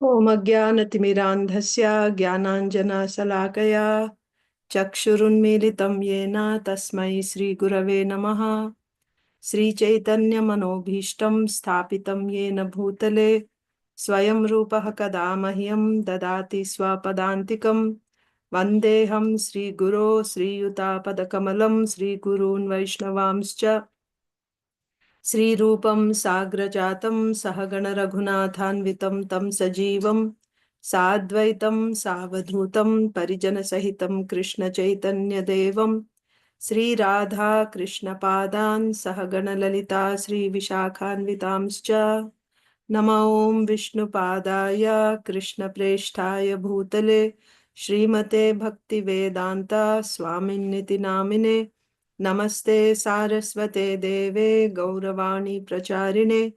Om Ajnanatimirandhasya Jnananjana-salakaya Chakshurunmilitam yena tasmai Sri Gurave Namaha. Sri Chaitanya Manobhishtam Sthapitam yena bhutale Swayam Rupaha kada mahyam dadati swapadantikam Vandeham Sri Guru Sri Yuta Padakamalam Sri Gurun Vaishnavamscha Sri Rupam Sagrajatam Sahagana Raghunathanvitam Tam Sajivam Sadvaitam Savadhutam Parijana Sahitam Krishna Chaitanya Devam Sri Radha Krishna Padan Sahagana Lalita Sri Vishakhanvitamscha Nama Om Vishnu Padaya Krishna Preshtaya Bhutale Srimate Bhakti Vedanta Swaminiti Namine Namaste Saraswate Deve Gauravani Pracharine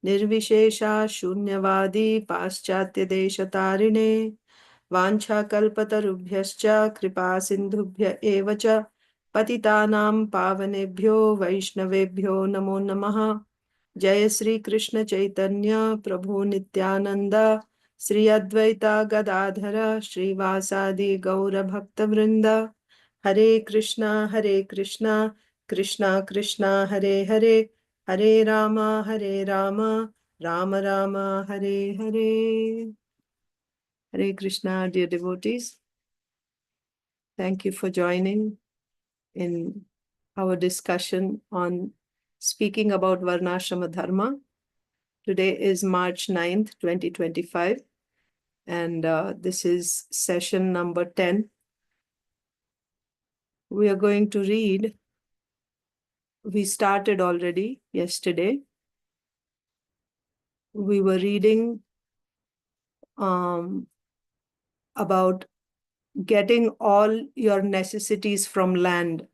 Nirvishesha Shunyavadi Paschatya Deshatarine Vancha Kalpatarubhyascha Kripa Sindhubhya Evacha Patitanam Pavanebhyo Vaishnavebhyo Namo Namaha Jai Sri Krishna Chaitanya Prabhu Nityananda Sri Advaita Gadadhara Sri Vasadi Gaura Bhakta Vrinda Hare Krishna Krishna Krishna Hare Hare Hare Rama Rama Rama Hare Hare. Hare Krishna, dear devotees. Thank you for joining in our discussion on speaking about Varnashrama Dharma. Today is March 9th, 2025, and this is session number 10. We are going to read. We started already yesterday. We were reading about getting all your necessities from land.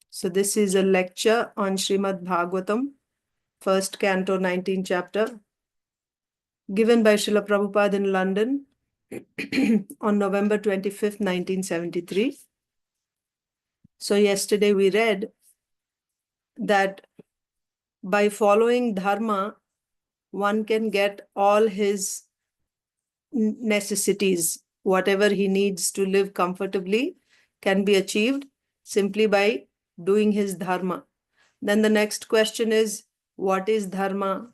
So this is a lecture on Srimad Bhagavatam, first canto, 19th chapter, given by Srila Prabhupada in London on November 25th, 1973. So yesterday we read that by following Dharma, one can get all his necessities, whatever he needs to live comfortably, can be achieved simply by doing his Dharma. Then the next question is, what is Dharma?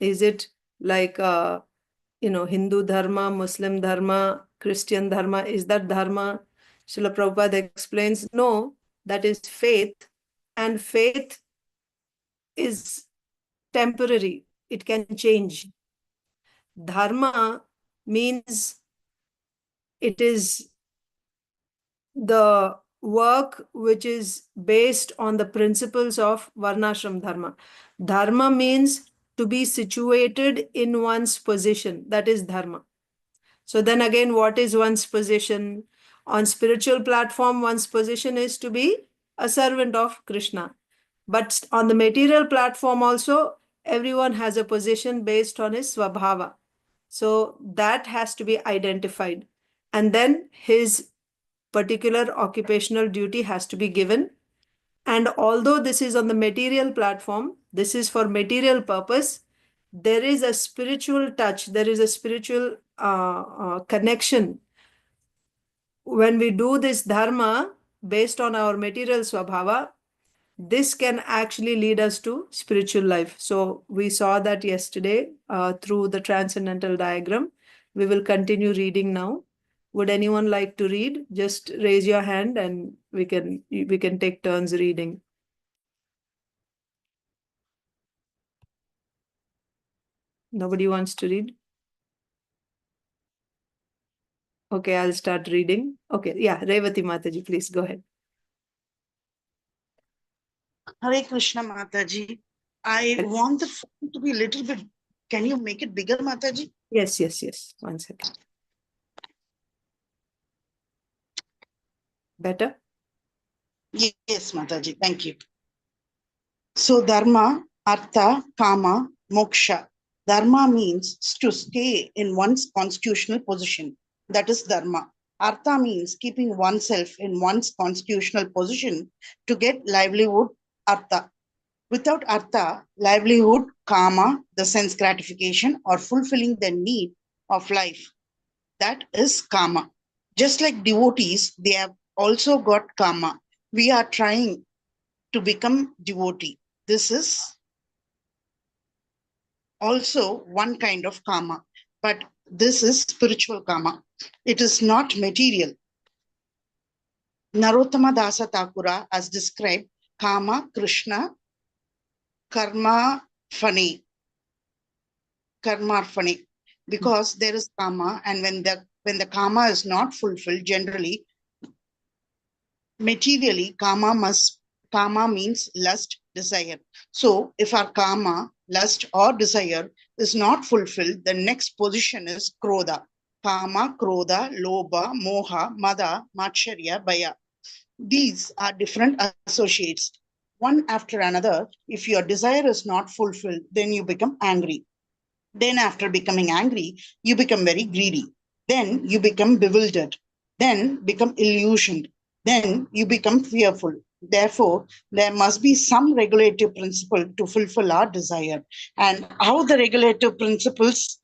Is it like, Hindu Dharma, Muslim Dharma, Christian Dharma? Is that Dharma? Srila Prabhupada explains, no, that is faith. And faith is temporary. It can change. Dharma means it is the work which is based on the principles of Varnashram Dharma. Dharma means to be situated in one's position. That is Dharma. So then again, what is one's position? On spiritual platform, one's position is to be a servant of Krishna. But on the material platform also, everyone has a position based on his swabhava. So that has to be identified. And then his particular occupational duty has to be given. And although this is on the material platform, this is for material purpose, there is a spiritual touch, there is a spiritual connection. When we do this dharma based on our material swabhava, this can actually lead us to spiritual life. So we saw that yesterday through the transcendental diagram. We will continue reading now. Would anyone like to read? Just raise your hand and we can take turns reading. Nobody wants to read? Okay, I'll start reading. Okay, yeah, Revati Mataji, please go ahead. Hare Krishna Mataji. I want the phone to be a little bit, can you make it bigger, Mataji? Yes. 1 second. Better? Yes, Mataji, thank you. So Dharma, artha, kama, moksha. Dharma means to stay in one's constitutional position. That is Dharma. Artha means keeping oneself in one's constitutional position to get livelihood, artha. Without artha, livelihood, kama, the sense gratification, or fulfilling the need of life. That is karma. Just like devotees, they have also got karma. We are trying to become devotee. This is also one kind of karma, but this is spiritual karma. It is not material. Narottama Dasa Thakura has described karma, Krsna, karma, fani, karmarfani, because there is karma, and when the karma is not fulfilled, generally, materially, karma means lust, desire. So if our karma, lust or desire is not fulfilled, the next position is krodha. Kama, krodha, lobha, moha, mada, matsarya, bhaya. These are different associates. One after another, if your desire is not fulfilled, then you become angry. Then after becoming angry, you become very greedy. Then you become bewildered. Then become illusioned. Then you become fearful. Therefore, there must be some regulative principle to fulfill our desire. And how the regulative principles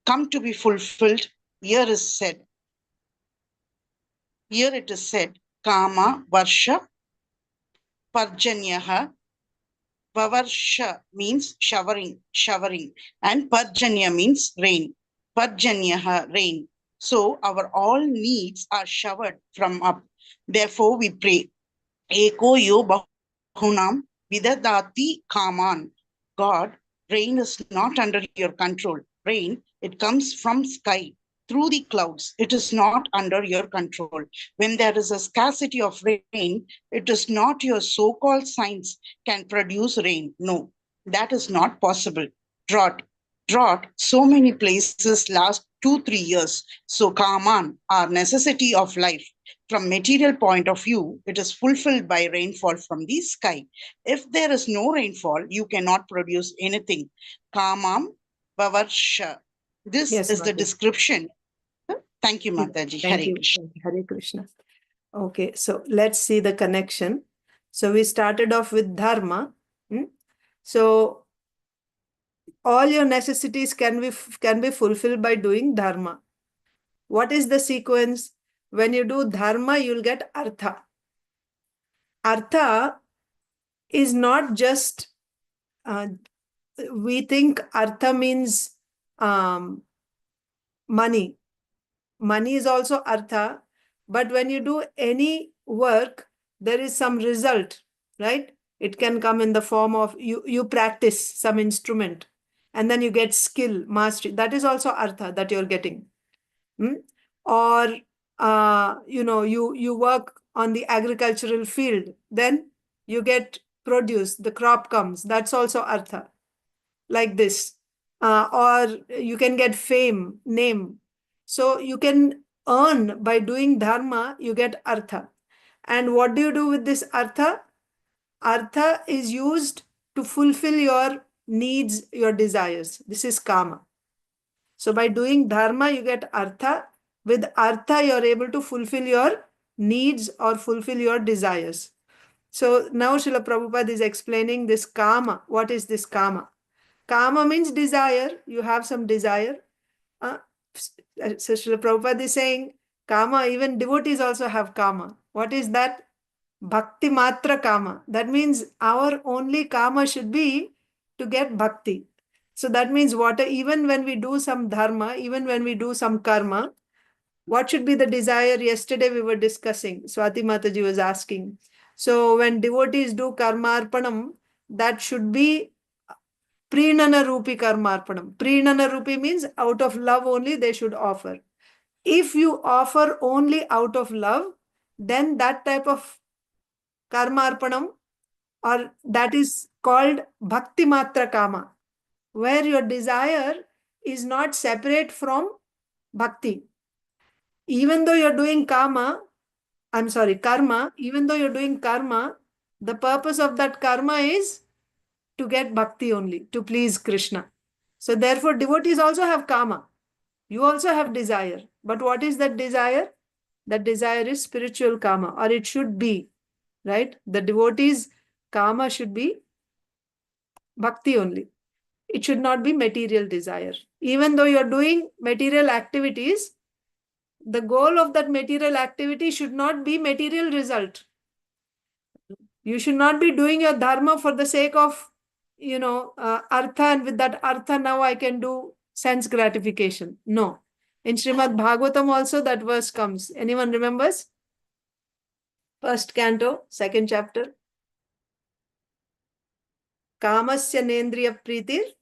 come to be fulfilled, here is said. Here it is said, Kama, Varsha, Parjanyaha. Vavarsha means showering, and Parjanya means rain. Parjanyaha, rain. So our all needs are showered from up. Therefore we pray. Eko yo bahunam vidadati kaman. God, rain is not under your control. Rain, it comes from sky through the clouds. It is not under your control. When there is a scarcity of rain, it is not your so-called science can produce rain. No, that is not possible. Drought, so many places last 2-3 years. So Kaman, our necessity of life, from material point of view, it is fulfilled by rainfall from the sky. If there is no rainfall, you cannot produce anything. Kamam Vavarsha. This Yes, is the Mataji. description. Thank you, Mataji. Thank Hare you. Krishna. Thank you. Hare Krishna. Okay, so let's see the connection. So we started off with Dharma. So all your necessities can be fulfilled by doing Dharma. What is the sequence? When you do Dharma, you'll get artha. Artha is not just, we think artha means money. Money is also artha, but when you do any work, there is some result, right? It can come in the form of you practice some instrument and then you get skill, mastery. That is also artha that you're getting. Or you work on the agricultural field, then you get produce, the crop comes. That's also artha, like this. Or you can get fame, name. So you can earn by doing dharma, you get artha. And what do you do with this artha? Artha is used to fulfill your needs, your desires. This is kama. So by doing dharma, you get artha. With artha, you're able to fulfill your needs or fulfill your desires. So now Srila Prabhupada is explaining this kama. What is this kama? Kama means desire. You have some desire. So Srila Prabhupada is saying, kama, even devotees also have kama. What is that? Bhakti matra kama. That means our only kama should be to get bhakti. So that means even when we do some dharma, even when we do some karma, what should be the desire? Yesterday we were discussing. Swati Mataji was asking. So when devotees do karma arpanam, that should be Prinana Rupi Karmarpanam. Prinana Rupi means out of love only they should offer. If you offer only out of love, then that type of Karmarpanam, or that is called Bhakti Matra Kama, where your desire is not separate from Bhakti. Even though you're doing karma, even though you're doing karma, the purpose of that karma is to get bhakti only, to please Krishna. So therefore, devotees also have kama. You also have desire. But what is that desire? That desire is spiritual kama, or it should be, right? The devotees' kama should be bhakti only. it should not be material desire. Even though you're doing material activities, the goal of that material activity should not be material result. You should not be doing your dharma for the sake of, artha, and with that artha now I can do sense gratification. No. In Srimad Bhagavatam also that verse comes. Anyone remembers? First canto, second chapter. Kamasya nendriya pritir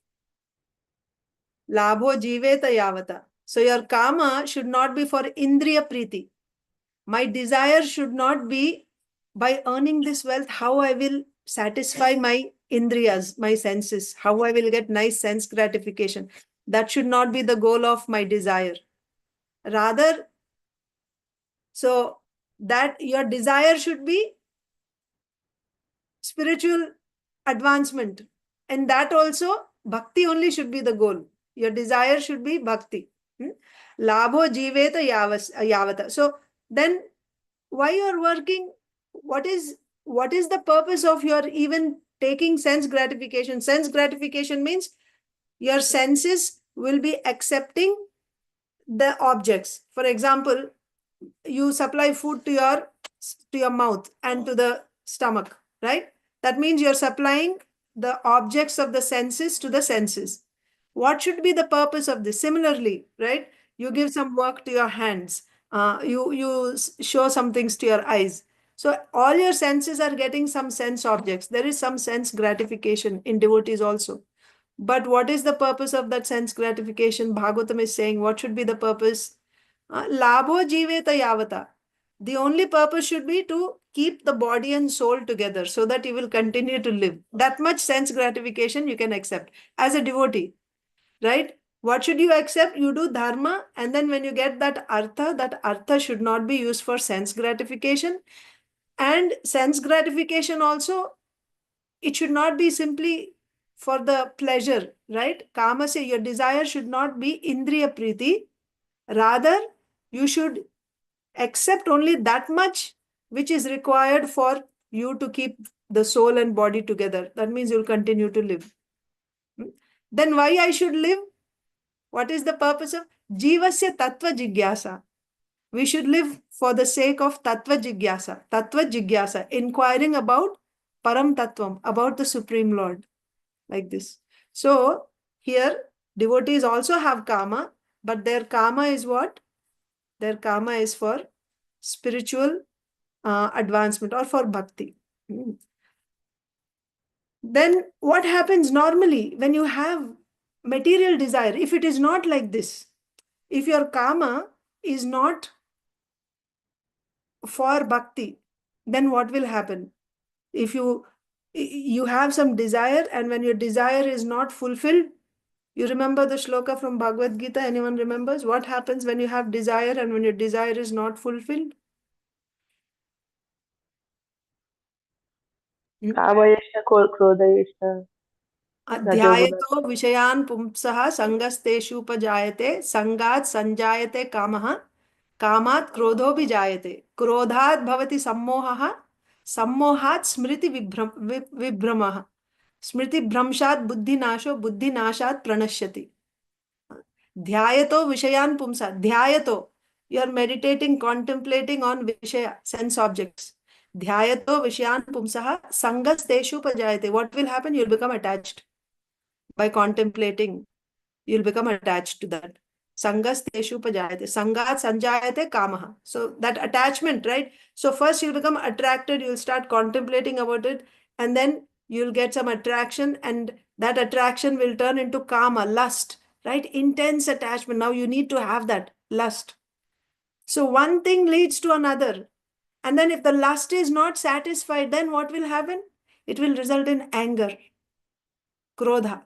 labho jiveta yavata. So your kama should not be for indriya priti. My desire should not be by earning this wealth, how I will satisfy my indriyas, my senses, how I will get nice sense gratification. That should not be the goal of my desire. Rather, so that your desire should be spiritual advancement. And that also, bhakti only should be the goal. Your desire should be bhakti. Labho jiveta yavata. So then why you're working? What is the purpose of your even taking sense gratification? Sense gratification means your senses will be accepting the objects. For example, you supply food to your mouth and to the stomach, right? That means you're supplying the objects of the senses to the senses. What should be the purpose of this? Similarly, right? You give some work to your hands. You show some things to your eyes. So all your senses are getting some sense objects. There is some sense gratification in devotees also. But what is the purpose of that sense gratification? Bhagavatam is saying, what should be the purpose? Labho jiveta yavata. The only purpose should be to keep the body and soul together so that you will continue to live. That much sense gratification you can accept as a devotee, right? What should you accept? You do dharma, and then when you get that artha should not be used for sense gratification. And sense gratification also, it should not be simply for the pleasure, right? Kama say your desire should not be indriya priti. Rather, you should accept only that much which is required for you to keep the soul and body together. That means you'll continue to live. Then why I should live? What is the purpose of jivasya tattva jigyasa? We should live for the sake of tattva jigyasa, inquiring about param tattvam, about the Supreme Lord, like this. So here devotees also have kama, but their kama is what? Their kama is for spiritual advancement or for bhakti. Then what happens normally when you have material desire? If it is not like this, if your kama is not for bhakti, then what will happen? If you have some desire, and when your desire is not fulfilled, you remember the shloka from Bhagavad Gita? Anyone remembers? What happens when you have desire and when your desire is not fulfilled? कामयश्च क्रोधयश्च अध्यायतो विषयान् पुंसः संगस्तेषुपजायते संगात् संजायते कामः कामात् क्रोधोऽपि जायते क्रोधात् भवति सम्मोहः सम्मोहात् स्मृति विभ्रमः स्मृतिभ्रंशात् बुद्धिनाशो बुद्धिनाशात् प्रणश्यति ध्यायतो विषयान् पुंसः ध्यायतो you are meditating, contemplating on vishaya, sense objects. Dhyayato vishayan pumsaha sangas teshu pajayate. What will happen? You'll become attached. By contemplating, you'll become attached to that. Sangas teshu pajayate. Sangat sanjayate kamaha. So that attachment, right? So first you'll become attracted, you'll start contemplating about it, and then you'll get some attraction, and that attraction will turn into kama, lust, right? Intense attachment. Now you need to have that lust. So one thing leads to another. And then if the lust is not satisfied, then what will happen? It will result in anger, krodha,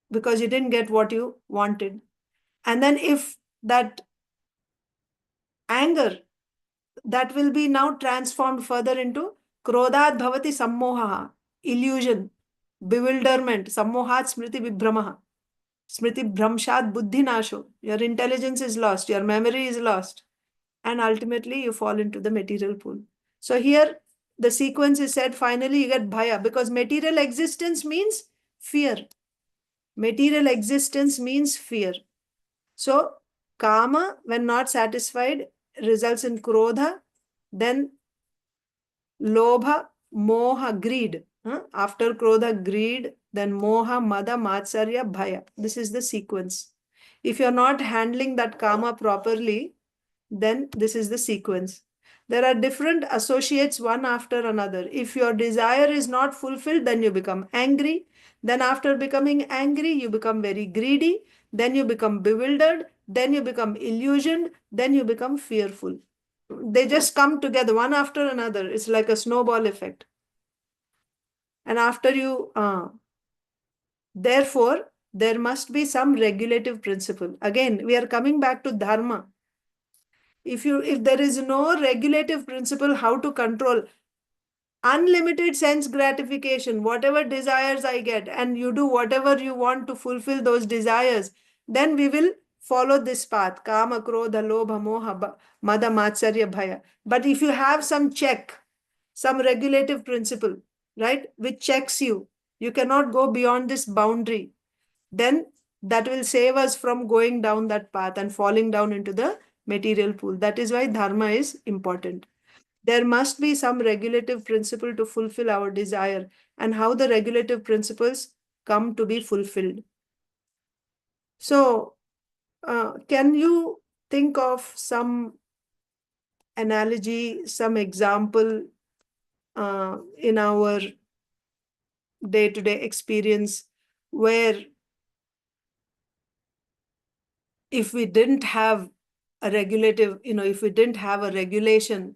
because you didn't get what you wanted. And then if that anger, that will be now transformed further into krodhat bhavati sammoha, illusion, bewilderment, sammohat smriti vibhramaha, smriti bhramshat buddhi nasho. Your intelligence is lost, your memory is lost. And ultimately you fall into the material pool. So here the sequence is said, finally you get bhaya, because material existence means fear. Material existence means fear. So, kama, when not satisfied, results in krodha, then lobha, moha, greed. After krodha, greed, then moha, mada, matsarya, bhaya. This is the sequence. If you're not handling that kama properly, then this is the sequence. There are different associates one after another. If your desire is not fulfilled, then you become angry. Then after becoming angry, you become very greedy. Then you become bewildered. Then you become illusioned. Then you become fearful. They just come together one after another. It's like a snowball effect. And after you, therefore, there must be some regulative principle. Again, we are coming back to dharma. If there is no regulative principle, how to control unlimited sense gratification, whatever desires I get, and you do whatever you want to fulfill those desires, then we will follow this path, kama, krodha, lobha, moha, mada, matsarya, bhaya. But if you have some check, some regulative principle, right, which checks you, you cannot go beyond this boundary, then that will save us from going down that path and falling down into the material pool. That is why dharma is important. There must be some regulative principle to fulfill our desire, and how the regulative principles come to be fulfilled. So, can you think of some analogy, some example in our day-to-day experience where if we didn't have a regulative, if we didn't have a regulation,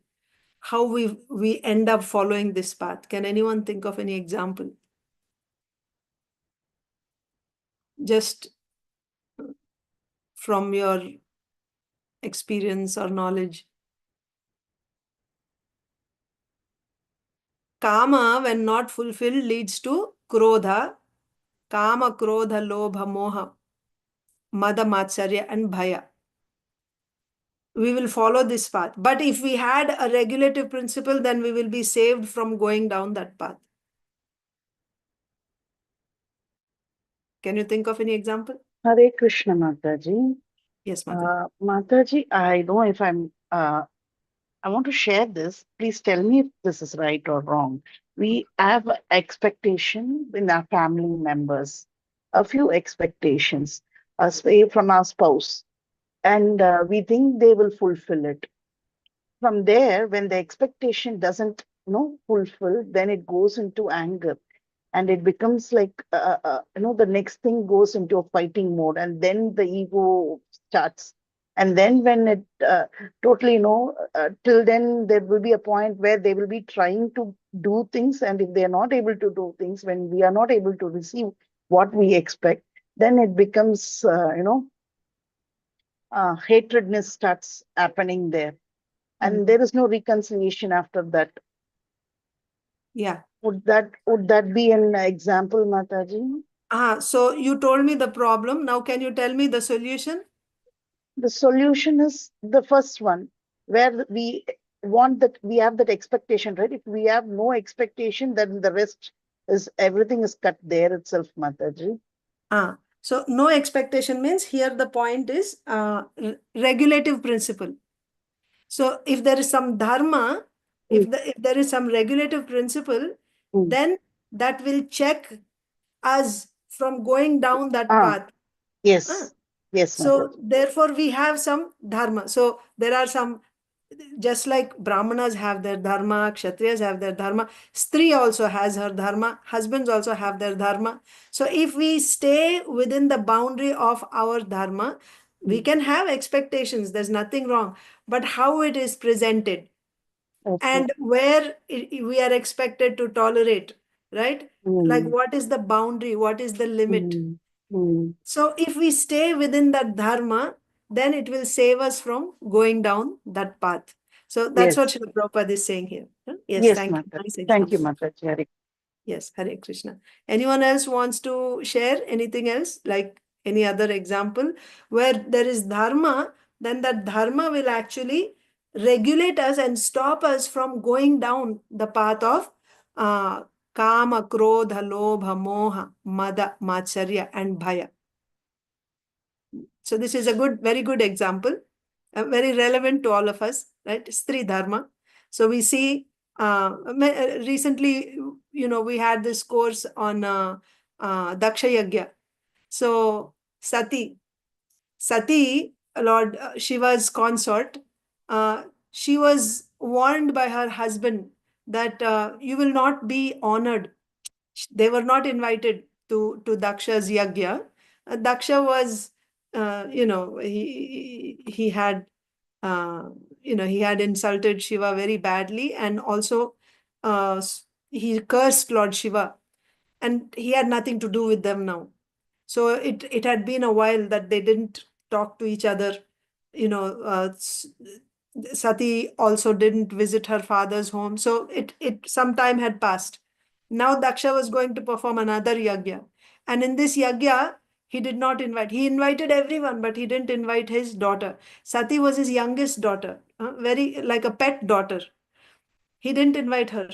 how we end up following this path? Can anyone think of any example? Just from your experience or knowledge. Kama, when not fulfilled, leads to krodha. Kama, krodha, lobha, moha, mada, matsarya, and bhaya. We will follow this path. But if we had a regulative principle, then we will be saved from going down that path. Can you think of any example? Hare Krishna, Mataji. Yes, Mata. Mataji, I know if I want to share this. Please tell me if this is right or wrong. We have expectation in our family members, a few expectations, say from our spouse, and we think they will fulfill it. From there, when the expectation doesn't, fulfill, then it goes into anger, and it becomes like, the next thing goes into a fighting mode, and then the ego starts. And then when it totally, till then there will be a point where they will be trying to do things, and if they are not able to do things, when we are not able to receive what we expect, then it becomes, hatredness starts happening there, and there is no reconciliation after that. Yeah. Would that be an example, Mataji? So you told me the problem. Now can you tell me the solution? The solution is the first one, where we want that we have that expectation, right? If we have no expectation, then the rest is everything is cut there itself, Mataji. So no expectation means here the point is regulative principle. So if there is some dharma, if there is some regulative principle, then that will check us from going down that path. Yes. Yes. So Mataji. therefore we have some dharma. So there are some, just like Brahmanas have their dharma, Kshatriyas have their dharma, stri also has her dharma, husbands also have their dharma. So if we stay within the boundary of our dharma, we can have expectations, there's nothing wrong, but how it is presented and where we are expected to tolerate, right? Like what is the boundary, what is the limit? So if we stay within that dharma, then it will save us from going down that path. So that's what Srila Prabhupada is saying here. Yes, thank you. Nice Thank you, example. Mataji. Yes, Hare Krishna. Anyone else wants to share anything else, like any other example where there is dharma, then that dharma will actually regulate us and stop us from going down the path of kama, krodha, lobha, moha, mada, matsarya, and bhaya. So this is a very good example, very relevant to all of us, right? Stri dharma. So we see recently, we had this course on Daksha Yajna. So Sati, Lord Shiva's consort, she was warned by her husband that you will not be honored. They were not invited to Daksha's yagya. Daksha was, he had, he had insulted Shiva very badly, and also he cursed Lord Shiva, and he had nothing to do with them now. So it had been a while that they didn't talk to each other. Sati also didn't visit her father's home. So it some time had passed. Now Daksha was going to perform another yagya. And in this yagya, he did not invite. He invited everyone, but he didn't invite his daughter. Sati was his youngest daughter, very like a pet daughter. He didn't invite her.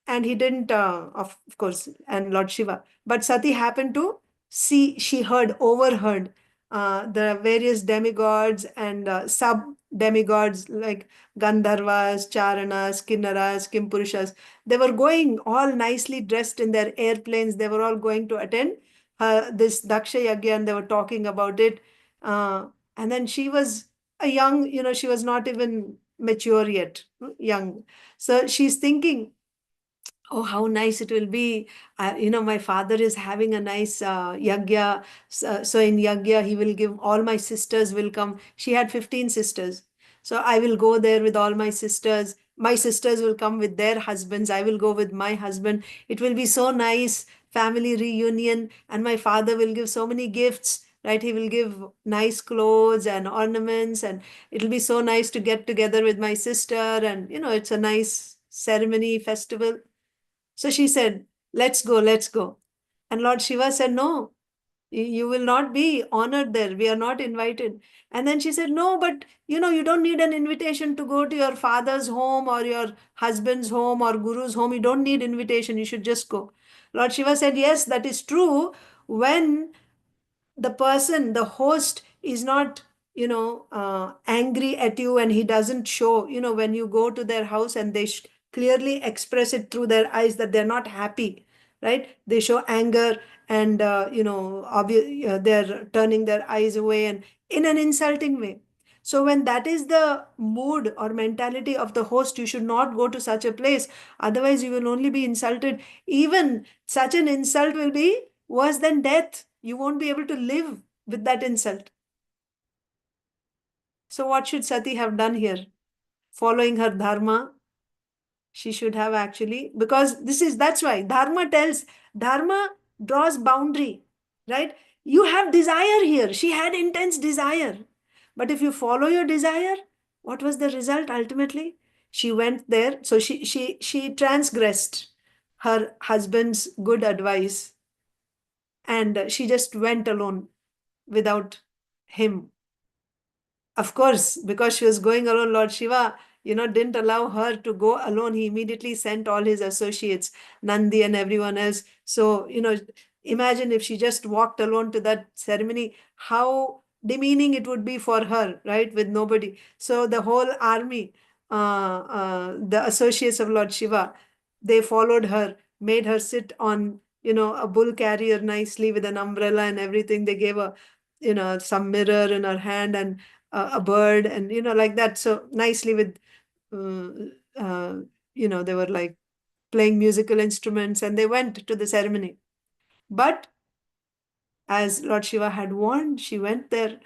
And he didn't, of course, and Lord Shiva. But Sati happened to see, she overheard the various demigods and sub-demigods like Gandharvas, Charanas, Kinnaras, Kimpurushas. They were going all nicely dressed in their airplanes. They were all going to attend this Daksha Yagya, and they were talking about it. And then she was a young, she was not even mature yet, young. So she's thinking, oh, how nice it will be. My father is having a nice yagya. So in yagya, he will give, all my sisters will come. She had 15 sisters. So I will go there with all my sisters. My sisters will come with their husbands. I will go with my husband. It will be so nice, family reunion. And my father will give so many gifts, right? He will give nice clothes and ornaments. And it'll be so nice to get together with my sister. And, it's a nice ceremony, festival. So she said, let's go, let's go. And Lord Shiva said, no, you will not be honored there. We are not invited. And then she said, no, but you don't need an invitation to go to your father's home or your husband's home or guru's home. You don't need invitation. You should just go. Lord Shiva said, yes, that is true when the person, the host, is not angry at you, and he doesn't show, when you go to their house and they clearly express it through their eyes that they're not happy, right? They show anger, and they're turning their eyes away and in an insulting way. So when that is the mood or mentality of the host, you should not go to such a place. Otherwise, you will only be insulted. Even such an insult will be worse than death. You won't be able to live with that insult. So what should Sati have done here? Following her dharma, she should have actually, because that's why dharma draws boundary, right? You have desire here. She had intense desire. But if you follow your desire, what was the result ultimately? She went there. So she transgressed her husband's good advice, and she just went alone without him. Of course, because she was going alone, Lord Shiva, didn't allow her to go alone. He immediately sent all his associates, Nandi and everyone else. So, imagine if she just walked alone to that ceremony, how demeaning it would be for her, right? With nobody. So the whole army, the associates of Lord Shiva, they followed her, made her sit on, a bull carrier nicely with an umbrella and everything. They gave her, some mirror in her hand, and a bird, and like that, so nicely with they were like playing musical instruments, and they went to the ceremony. But as Lord Shiva had warned, she went there.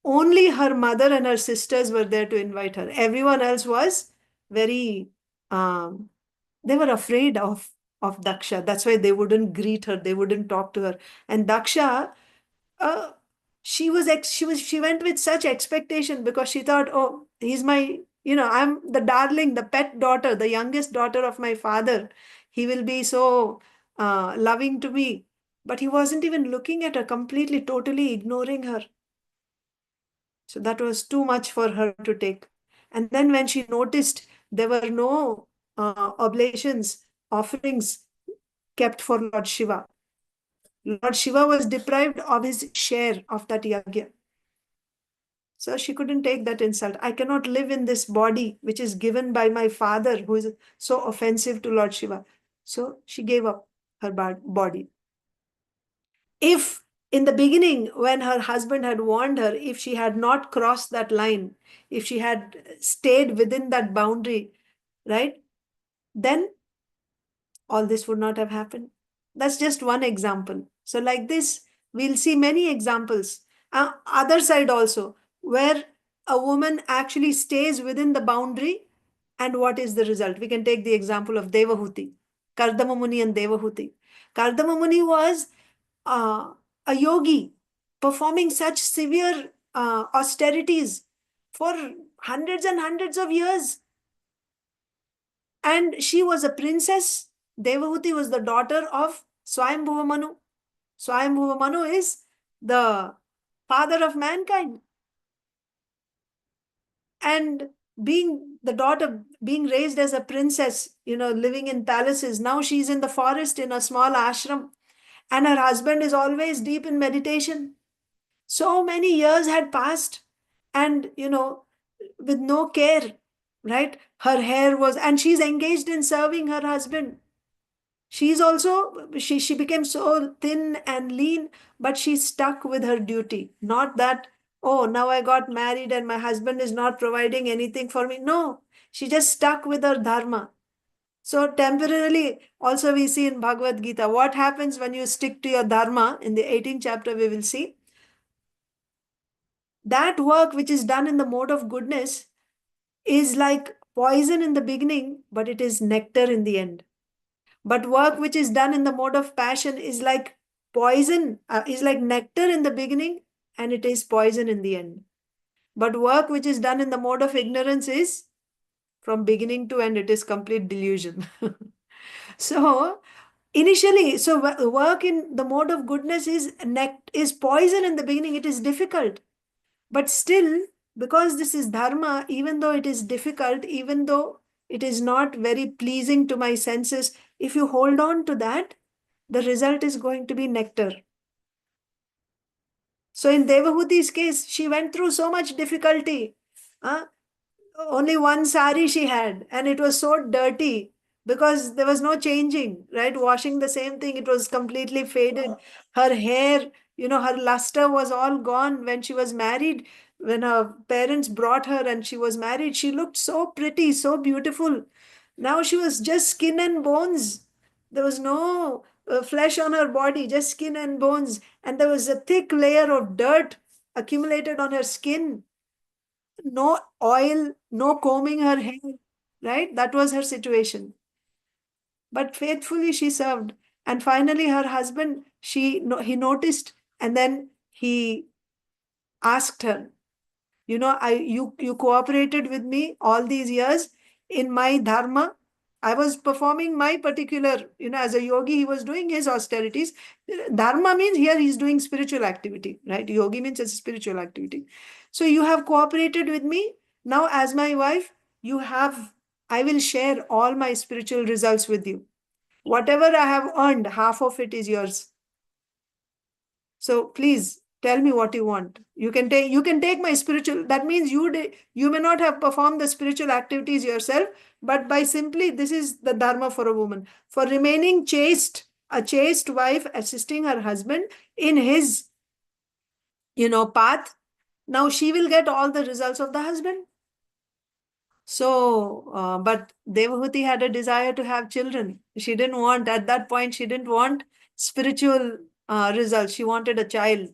Only her mother and her sisters were there to invite her. Everyone else was very they were afraid of Daksha. That's why they wouldn't greet her, they wouldn't talk to her. And Daksha, uh, she went with such expectation, because she thought, oh, he's my, I'm the darling, the pet daughter, the youngest daughter of my father. He will be so loving to me. But he wasn't even looking at her, completely, totally ignoring her. So that was too much for her to take. And then when she noticed there were no oblations, offerings kept for Lord Shiva. Lord Shiva was deprived of his share of that yajna. So she couldn't take that insult. I cannot live in this body which is given by my father, who is so offensive to Lord Shiva. So she gave up her body. If in the beginning, when her husband had warned her, if she had not crossed that line, if she had stayed within that boundary, right, then all this would not have happened. That's just one example. So like this, we'll see many examples. Other side also, where a woman actually stays within the boundary, and what is the result? We can take the example of Devahuti, Kardama Muni and Devahuti. Kardama Muni was uh, a yogi performing such severe austerities for hundreds and hundreds of years. And she was a princess. Devahuti was the daughter of Swayambhuva Manu. Swayambhuva Manu is the father of mankind. And being the daughter, being raised as a princess, living in palaces. Now she's in the forest in a small ashram. And her husband is always deep in meditation. So many years had passed. And, with no care, right? Her hair was, and she's engaged in serving her husband. She's also, she became so thin and lean, but she's stuck with her duty. Not that, oh, now I got married and my husband is not providing anything for me. No, she just stuck with her dharma. So temporarily, also we see in Bhagavad Gita, what happens when you stick to your dharma. In the 18th chapter, we will see that work which is done in the mode of goodness is like poison in the beginning, but it is nectar in the end. But work which is done in the mode of passion is like poison, is like nectar in the beginning, and it is poison in the end. But work which is done in the mode of ignorance is from beginning to end, it is complete delusion. So initially, so work in the mode of goodness is poison in the beginning. It is difficult, but still, because this is dharma, even though it is difficult, even though it is not very pleasing to my senses, if you hold on to that, the result is going to be nectar. So in Devahuti's case, she went through so much difficulty. Only one sari she had, and it was so dirty because there was no changing, right? Washing the same thing, it was completely faded. Her hair, her luster was all gone when she was married. When her parents brought her and she was married, she looked so pretty, so beautiful. Now she was just skin and bones. There was no flesh on her body, just skin and bones. And there was a thick layer of dirt accumulated on her skin. No oil, no combing her hair, right? That was her situation. But faithfully she served. And finally, her husband, he noticed, and then he asked her, you cooperated with me all these years in my dharma. I was performing my particular, as a yogi, he was doing his austerities. Dharma means here he's doing spiritual activity, right? Yogi means it's a spiritual activity. So you have cooperated with me. Now, as my wife, I will share all my spiritual results with you. Whatever I have earned, half of it is yours. So please tell me what you want. You can take my spiritual. That means you may not have performed the spiritual activities yourself, but by simply, this is the dharma for a woman. For remaining chaste, a chaste wife assisting her husband in his, path. Now she will get all the results of the husband. So, but Devahuti had a desire to have children. She didn't want, at that point, she didn't want spiritual results. She wanted a child.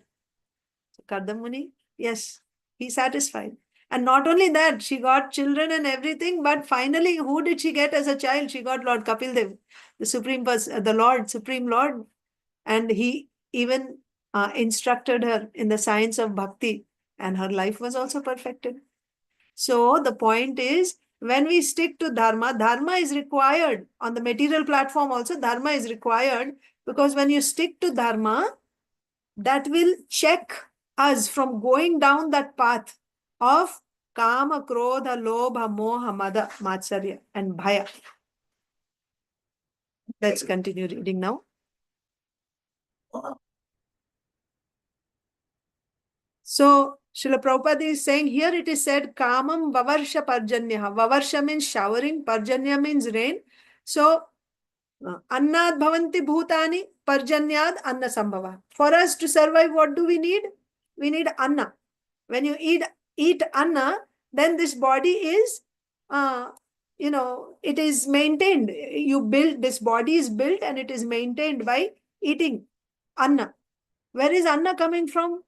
Kardama Muni, yes, he satisfied. And not only that, she got children and everything, but finally, who did she get as a child? She got Lord Kapil Dev, the Supreme Person, the Lord, Supreme Lord. And he even instructed her in the science of bhakti, and her life was also perfected. So the point is, when we stick to dharma, dharma is required. On the material platform also, dharma is required, because when you stick to dharma, that will check us from going down that path of kama, krodha, lobha, moha, mada, matsarya, and bhaya. Let's continue reading now. So, Srila Prabhupada is saying here it is said, Kamam Vavarsha Parjanyaha. Vavarsha means showering, Parjanya means rain. So, Annad Bhavanti Bhutani, Parjanyad Anna Sambhava. For us to survive, what do we need? We need Anna. When you eat Anna, then this body is, it is maintained. This body is built and it is maintained by eating Anna. Where is Anna coming from?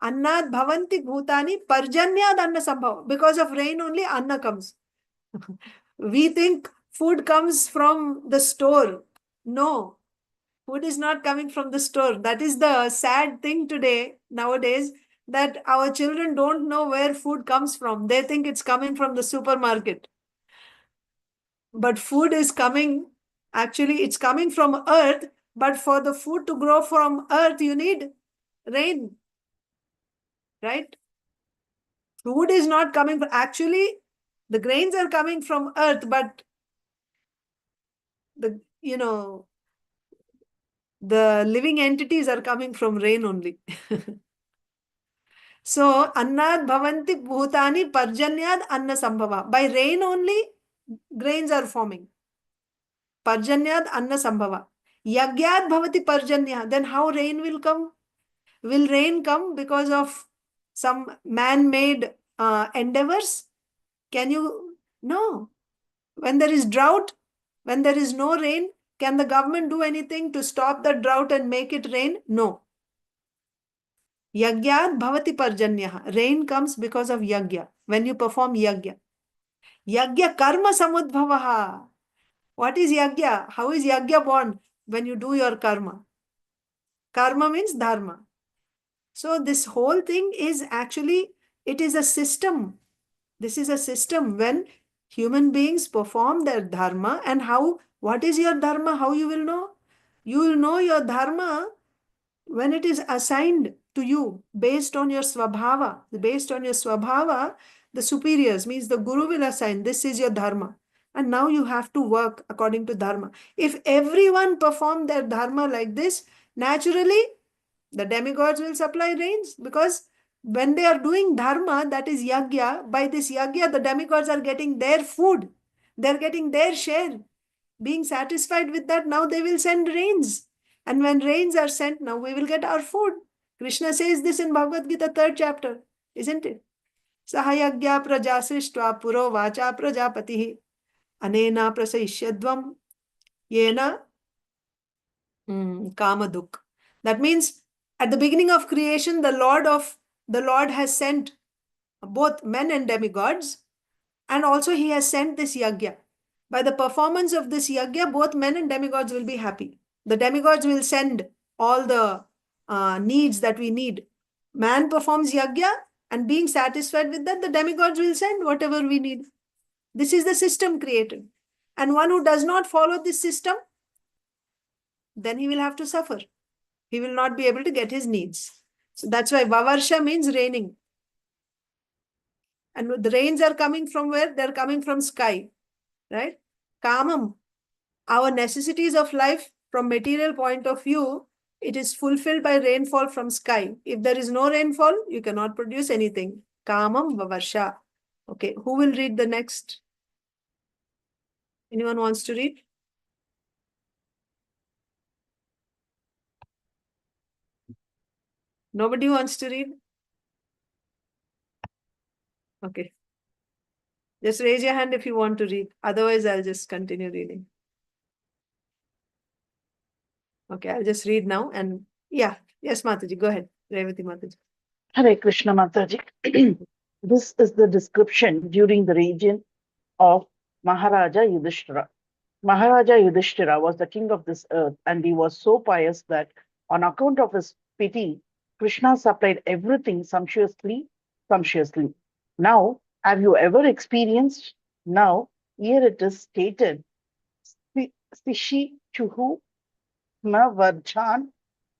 Annad bhavanti bhutani parjanyad anna sambhava. Because of rain only Anna comes. We think food comes from the store. No, food is not coming from the store. That is the sad thing today, nowadays, that our children don't know where food comes from. They think it's coming from the supermarket. But food is coming, actually, it's coming from earth. But for the food to grow from earth, you need rain. Right? Food is not coming from, actually, the grains are coming from earth, but the living entities are coming from rain only. So, annad bhavanti bhutani parjanyad anna sambhava. By rain only, grains are forming. Parjanyad anna sambhava. Yagyad bhavati parjanya. Then how rain will come? Will rain come because of some man-made endeavors? Can you? No. When there is drought, when there is no rain, can the government do anything to stop the drought and make it rain? No. Yagyad bhavati parjanyaha. Rain comes because of yagya. When you perform yagya. Yagya karma samudbhavaha. What is yagya? How is yagya born? When you do your karma. Karma means dharma. So this whole thing is actually, it is a system. This is a system when human beings perform their dharma. And what is your dharma? How you will know? You will know your dharma when it is assigned to you based on your swabhava. Based on your swabhava, the superiors, means the guru will assign, this is your dharma. And now you have to work according to dharma. If everyone perform their dharma like this, naturally, the demigods will supply rains, because when they are doing dharma, that is yagya, by this yagya, the demigods are getting their food. They're getting their share. Being satisfied with that, now they will send rains. And when rains are sent, now we will get our food. Krishna says this in Bhagavad Gita, 3rd chapter, isn't it? Sahayagya prajasrishtva puro vacha prajapatihi anena prasayishyadvam yena kamaduk. That means at the beginning of creation, the Lord has sent both men and demigods, and also he has sent this yagya. By the performance of this yagya, both men and demigods will be happy. The demigods will send all the needs that we need. Man performs yagya, and being satisfied with that, the demigods will send whatever we need. This is the system created. And one who does not follow this system, then he will have to suffer. He will not be able to get his needs. So that's why Vavarsha means raining. And the rains are coming from where? They're coming from sky. Right? Kamam. Our necessities of life from material point of view, it is fulfilled by rainfall from sky. If there is no rainfall, you cannot produce anything. Kamam Vavarsha. Okay, who will read the next? Anyone wants to read? Nobody wants to read? Okay. Just raise your hand if you want to read. Otherwise, I'll just continue reading. Okay, I'll just read now. And yeah, yes, Mataji, go ahead. Revati Mataji. Hare Krishna Mataji. This is the description during the reign of Maharaja Yudhisthira. Maharaja Yudhisthira was the king of this earth, and he was so pious that on account of his pity, Krishna supplied everything sumptuously. Now, have you ever experienced? Now, here it is stated, Stishi Chuhu Na Varjan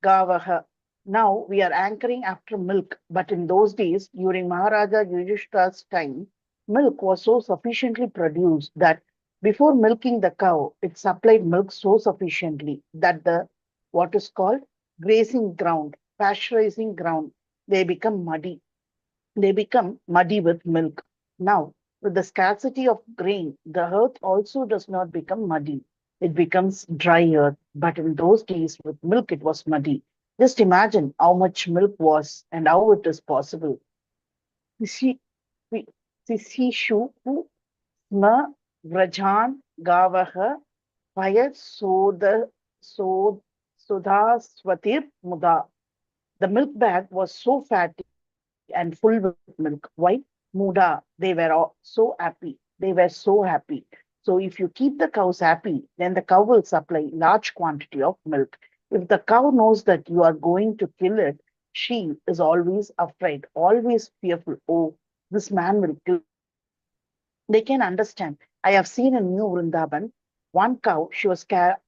Gavaha. Now we are anchoring after milk, but in those days, during Maharaja Yudhishthira's time, milk was so sufficiently produced that Before milking the cow, it supplied milk so sufficiently that the what is called grazing ground, pasteurizing ground, they become muddy. They become muddy with milk. Now, with the scarcity of grain, the earth also does not become muddy. It becomes dry earth. But in those days, with milk, it was muddy. Just imagine how much milk was and how it is possible. Sisi- Sisishu sma vrajan gavaha paya sod- sodhaswatir muda. The milk bag was so fatty and full with milk. Why? Muda. They were all so happy. They were so happy. So if you keep the cows happy, then the cow will supply large quantity of milk. If the cow knows that you are going to kill it, she is always afraid, always fearful. Oh, this man will kill me. They can understand. I have seen in New Vrindavan, one cow, she was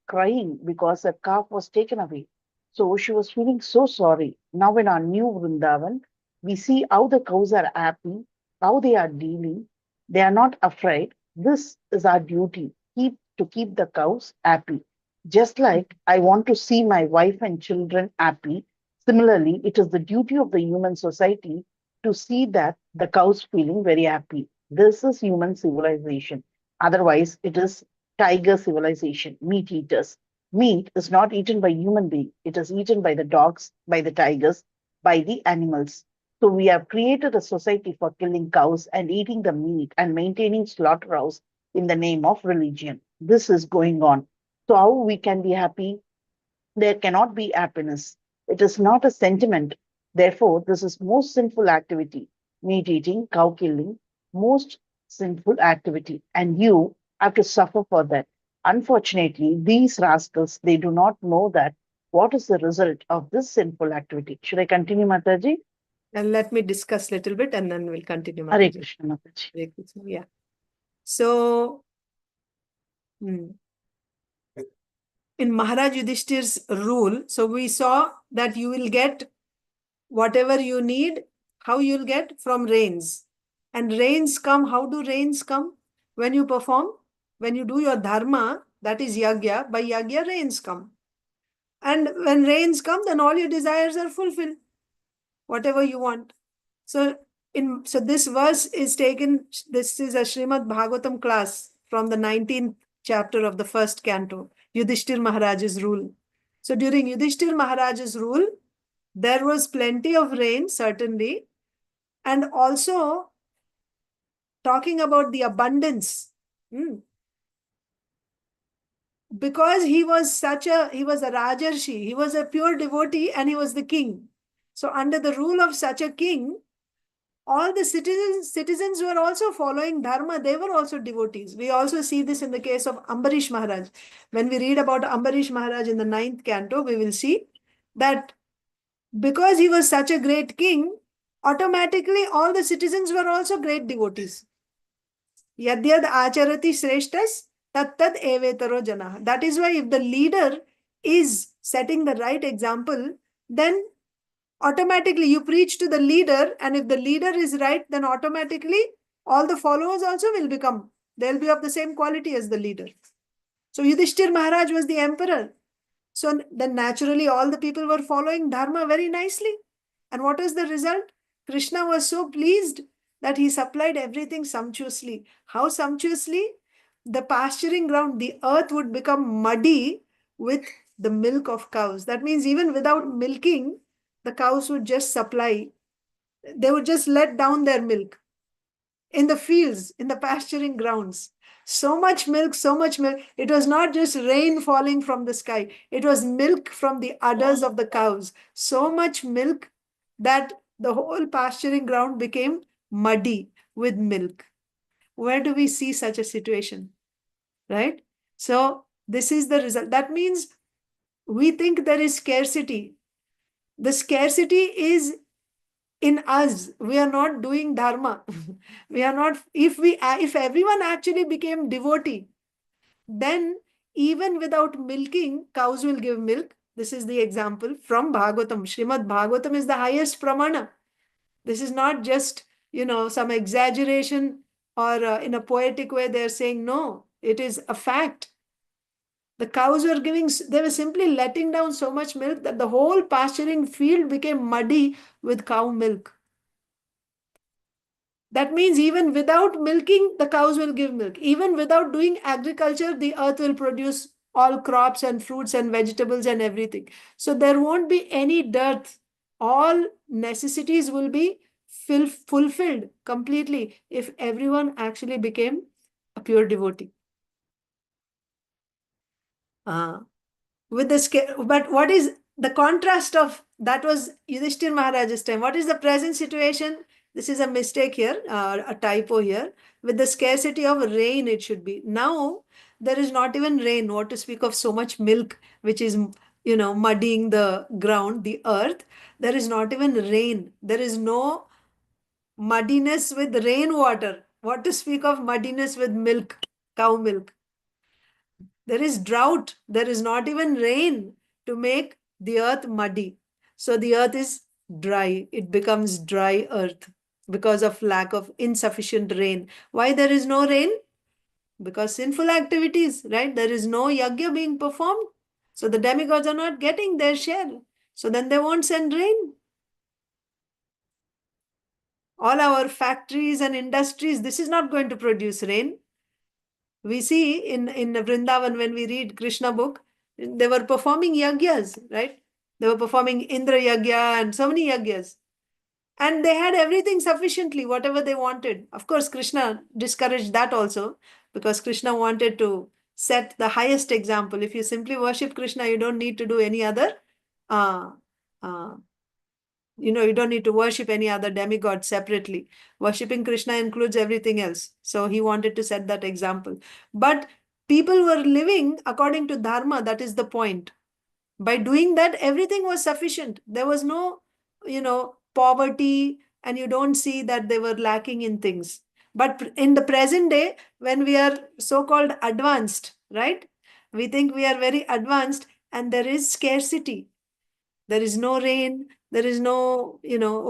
crying because her calf was taken away. So she was feeling so sorry. Now in our New Vrindavan, we see how the cows are happy, how they are dealing. They are not afraid. This is our duty, to keep the cows happy. Just like I want to see my wife and children happy, similarly, it is the duty of the human society to see that the cows feeling very happy. This is human civilization. Otherwise, it is tiger civilization, meat eaters. Meat is not eaten by human being. It is eaten by the dogs, by the tigers, by the animals. So we have created a society for killing cows and eating the meat and maintaining slaughterhouse in the name of religion. This is going on. So how we can be happy? There cannot be happiness. It is not a sentiment. Therefore, this is most sinful activity. Meat eating, cow killing, most sinful activity. And you have to suffer for that. Unfortunately, these rascals, they do not know that what is the result of this sinful activity. Should I continue, Mataji? And let me discuss a little bit and then we'll continue, Hare Mataji. Krishna, Mataji. Hare Krishna, yeah. So, in Maharaj Yudhishthir's rule, so we saw that you will get whatever you need, how you'll get from rains. And rains come, how do rains come? When you perform, when you do your dharma, that is yajna, by yajna rains come. And when rains come, then all your desires are fulfilled, whatever you want. So this verse is taken, this is a Srimad Bhagavatam class from the 19th chapter of the first canto, Yudhisthir Maharaj's rule. So during Yudhisthir Maharaj's rule, there was plenty of rain, certainly, and also talking about the abundance. Because he was a Rajarshi, he was a pure devotee and he was the king. So under the rule of such a king, all the citizens were also following Dharma. They were also devotees. We also see this in the case of Ambarish Maharaj. When we read about Ambarish Maharaj in the 9th canto, we will see that because he was such a great king, automatically all the citizens were also great devotees. Yadyad acharati sreshtas tattad evetaro janah. That is why if the leader is setting the right example, then automatically you preach to the leader, and if the leader is right, then automatically all the followers also will become, they'll be of the same quality as the leader. So Yudhishthir Maharaj was the emperor. So then naturally all the people were following Dharma very nicely. And what was the result? Krishna was so pleased that he supplied everything sumptuously. How sumptuously? The pasturing ground, the earth would become muddy with the milk of cows. That means even without milking, the cows would just supply. They would just let down their milk in the fields, in the pasturing grounds. So much milk, so much milk. It was not just rain falling from the sky. It was milk from the udders of the cows. So much milk that the whole pasturing ground became muddy with milk. Where do we see such a situation? Right? So this is the result. That means we think there is scarcity. The scarcity is in us. We are not doing dharma. We are not, if everyone actually became devotee, then even without milking, cows will give milk. This is the example from Bhagavatam. Srimad Bhagavatam is the highest pramana. This is not just, some exaggeration or in a poetic way they're saying, no. It is a fact. The cows were they were simply letting down so much milk that the whole pasturing field became muddy with cow milk. That means even without milking, the cows will give milk. Even without doing agriculture, the earth will produce all crops and fruits and vegetables and everything. So there won't be any dearth. All necessities will be fulfilled completely if everyone actually became a pure devotee. With the scale, but what is the contrast of that was Yudhisthir Maharaj's time? What is the present situation? This is a mistake here, a typo here. With the scarcity of rain, it should be. Now, there is not even rain, what to speak of so much milk, which is, muddying the ground, the earth. There is not even rain. There is no muddiness with rainwater. What to speak of muddiness with milk, cow milk. There is drought. There is not even rain to make the earth muddy. So the earth is dry. It becomes dry earth because of lack of insufficient rain. Why there is no rain? Because sinful activities, right? There is no yajna being performed. So the demigods are not getting their share. So then they won't send rain. All our factories and industries, this is not going to produce rain. We see in Vrindavan, when we read Krishna book, they were performing yajnas, right? They were performing Indra yajna and so many yajnas. And they had everything sufficiently, whatever they wanted. Of course, Krishna discouraged that also, because Krishna wanted to set the highest example. If you simply worship Krishna, you don't need to do any other uh, uh, you don't need to worship any other demigod separately. Worshipping Krishna includes everything else. So he wanted to set that example. But people were living according to Dharma. That is the point. By doing that, everything was sufficient. There was no, poverty, and you don't see that they were lacking in things. But in the present day, when we are so-called advanced, right? We think we are very advanced and there is scarcity. There is no rain, there is no,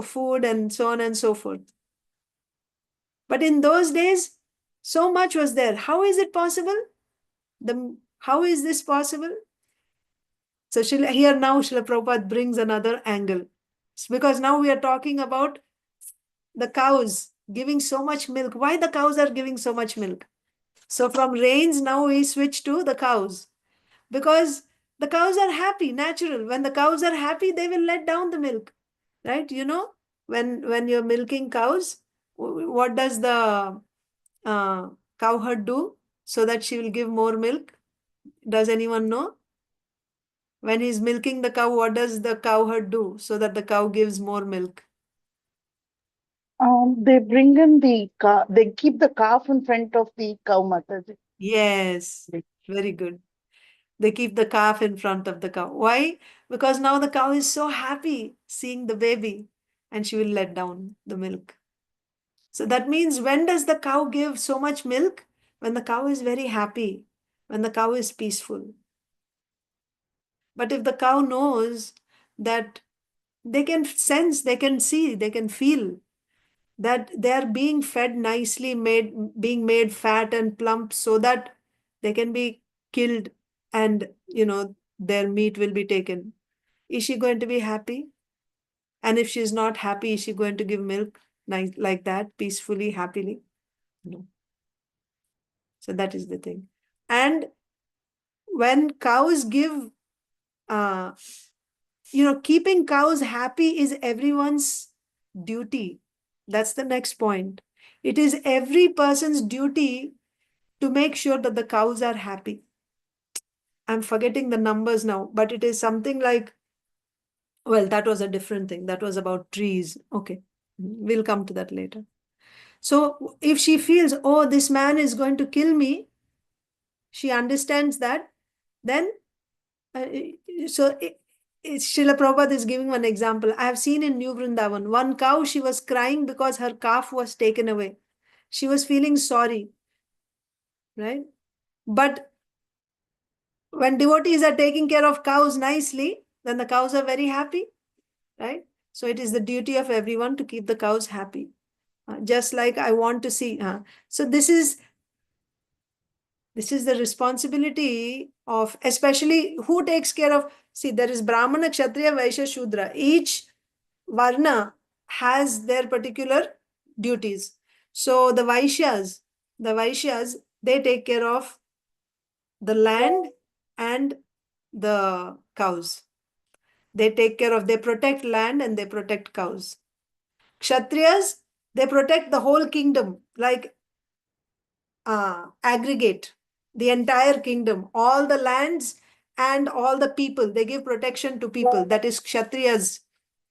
food and so on and so forth. But in those days, so much was there. How is it possible? How is this possible? So here now Srila Prabhupada brings another angle. It's because now we are talking about the cows giving so much milk. Why the cows are giving so much milk? So from rains, now we switch to the cows. Because the cows are happy, natural. When the cows are happy, they will let down the milk. Right? When you're milking cows, what does the cow herd do so that she will give more milk? Does anyone know? When he's milking the cow, what does the cow herd do so that the cow gives more milk? They bring in the they keep the calf in front of the cow, Mataji. Yes, very good. They keep the calf in front of the cow. Why? Because now the cow is so happy seeing the baby and she will let down the milk. So that means, when does the cow give so much milk? When the cow is very happy, when the cow is peaceful. But if the cow knows that they can sense, they can see, they can feel that they are being fed nicely, being made fat and plump so that they can be killed and, their meat will be taken. Is she going to be happy? And if she's not happy, is she going to give milk like that, peacefully, happily? No. So that is the thing. And when cows give, keeping cows happy is everyone's duty. That's the next point. It is every person's duty to make sure that the cows are happy. I'm forgetting the numbers now, but it is something like, well, that was a different thing. That was about trees. Okay, we'll come to that later. So if she feels, oh, this man is going to kill me, she understands that, then, Srila Prabhupada is giving one example. I have seen in New Vrindavan, one cow, she was crying because her calf was taken away. She was feeling sorry, right? But when devotees are taking care of cows nicely, then the cows are very happy, right? So it is the duty of everyone to keep the cows happy. Just like I want to see. So this is This is the responsibility of, especially who takes care of, see, there is Brahmana, Kshatriya, Vaishya, Shudra. Each Varna has their particular duties. So the Vaishyas, they take care of the land and the cows. They take care of, they protect land and they protect cows. Kshatriyas, they protect the whole kingdom, like aggregate the entire kingdom, all the lands and all the people. They give protection to people. That is Kshatriya's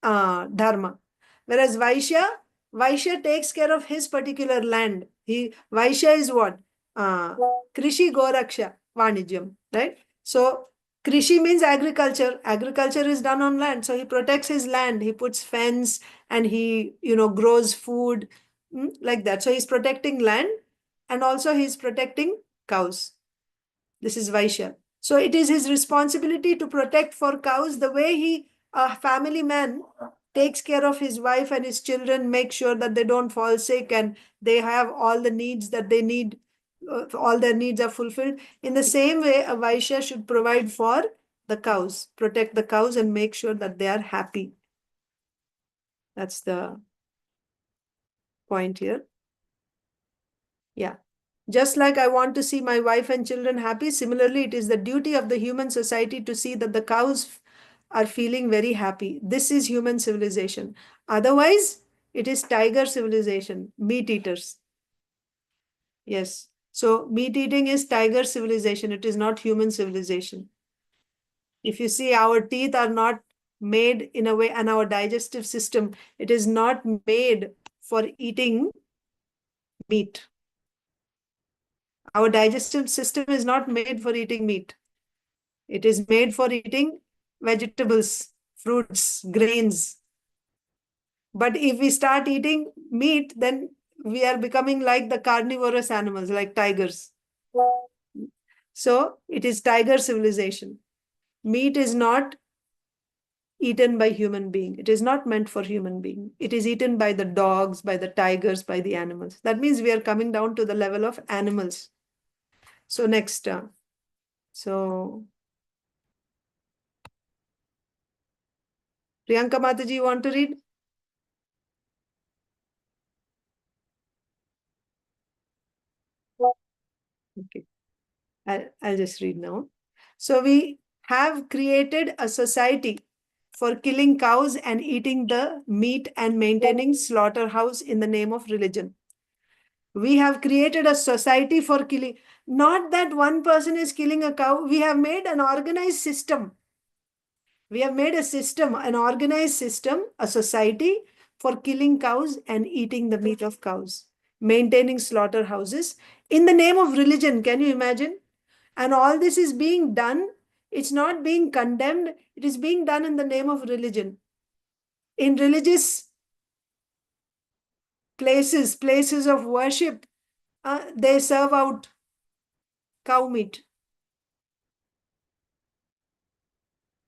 dharma. Whereas Vaishya takes care of his particular land. Vaishya is what? Krishi Goraksha Vanijyam, right? So Krishi means agriculture. Agriculture is done on land. So he protects his land. He puts fence and he, grows food, like that. So he's protecting land and also he's protecting cows. This is Vaishya. So it is his responsibility to protect for cows the way a family man, takes care of his wife and his children, make sure that they don't fall sick and they have all the needs that they need, all their needs are fulfilled. In the same way, a Vaishya should provide for the cows, protect the cows and make sure that they are happy. That's the point here. Yeah. Just like I want to see my wife and children happy, similarly, it is the duty of the human society to see that the cows are feeling very happy. This is human civilization. Otherwise, it is tiger civilization, meat eaters. Yes. So meat eating is tiger civilization. It is not human civilization. If you see, our teeth are not made in a way, and our digestive system, it is not made for eating meat. Our digestive system is not made for eating meat. It is made for eating vegetables, fruits, grains. But if we start eating meat, then we are becoming like the carnivorous animals, like tigers. So it is tiger civilization. Meat is not eaten by human being. It is not meant for human being. It is eaten by the dogs, by the tigers, by the animals. That means we are coming down to the level of animals. So next, Priyanka Mataji, you want to read? Okay, I'll just read now. So we have created a society for killing cows and eating the meat and maintaining slaughterhouse in the name of religion. We have created a society for killing. Not that one person is killing a cow. We have made an organized system. We have made a system, an organized system, a society for killing cows and eating the meat of cows, maintaining slaughterhouses in the name of religion. Can you imagine? And all this is being done. It's not being condemned. It is being done in the name of religion. In religious places of worship, they serve out cow meat.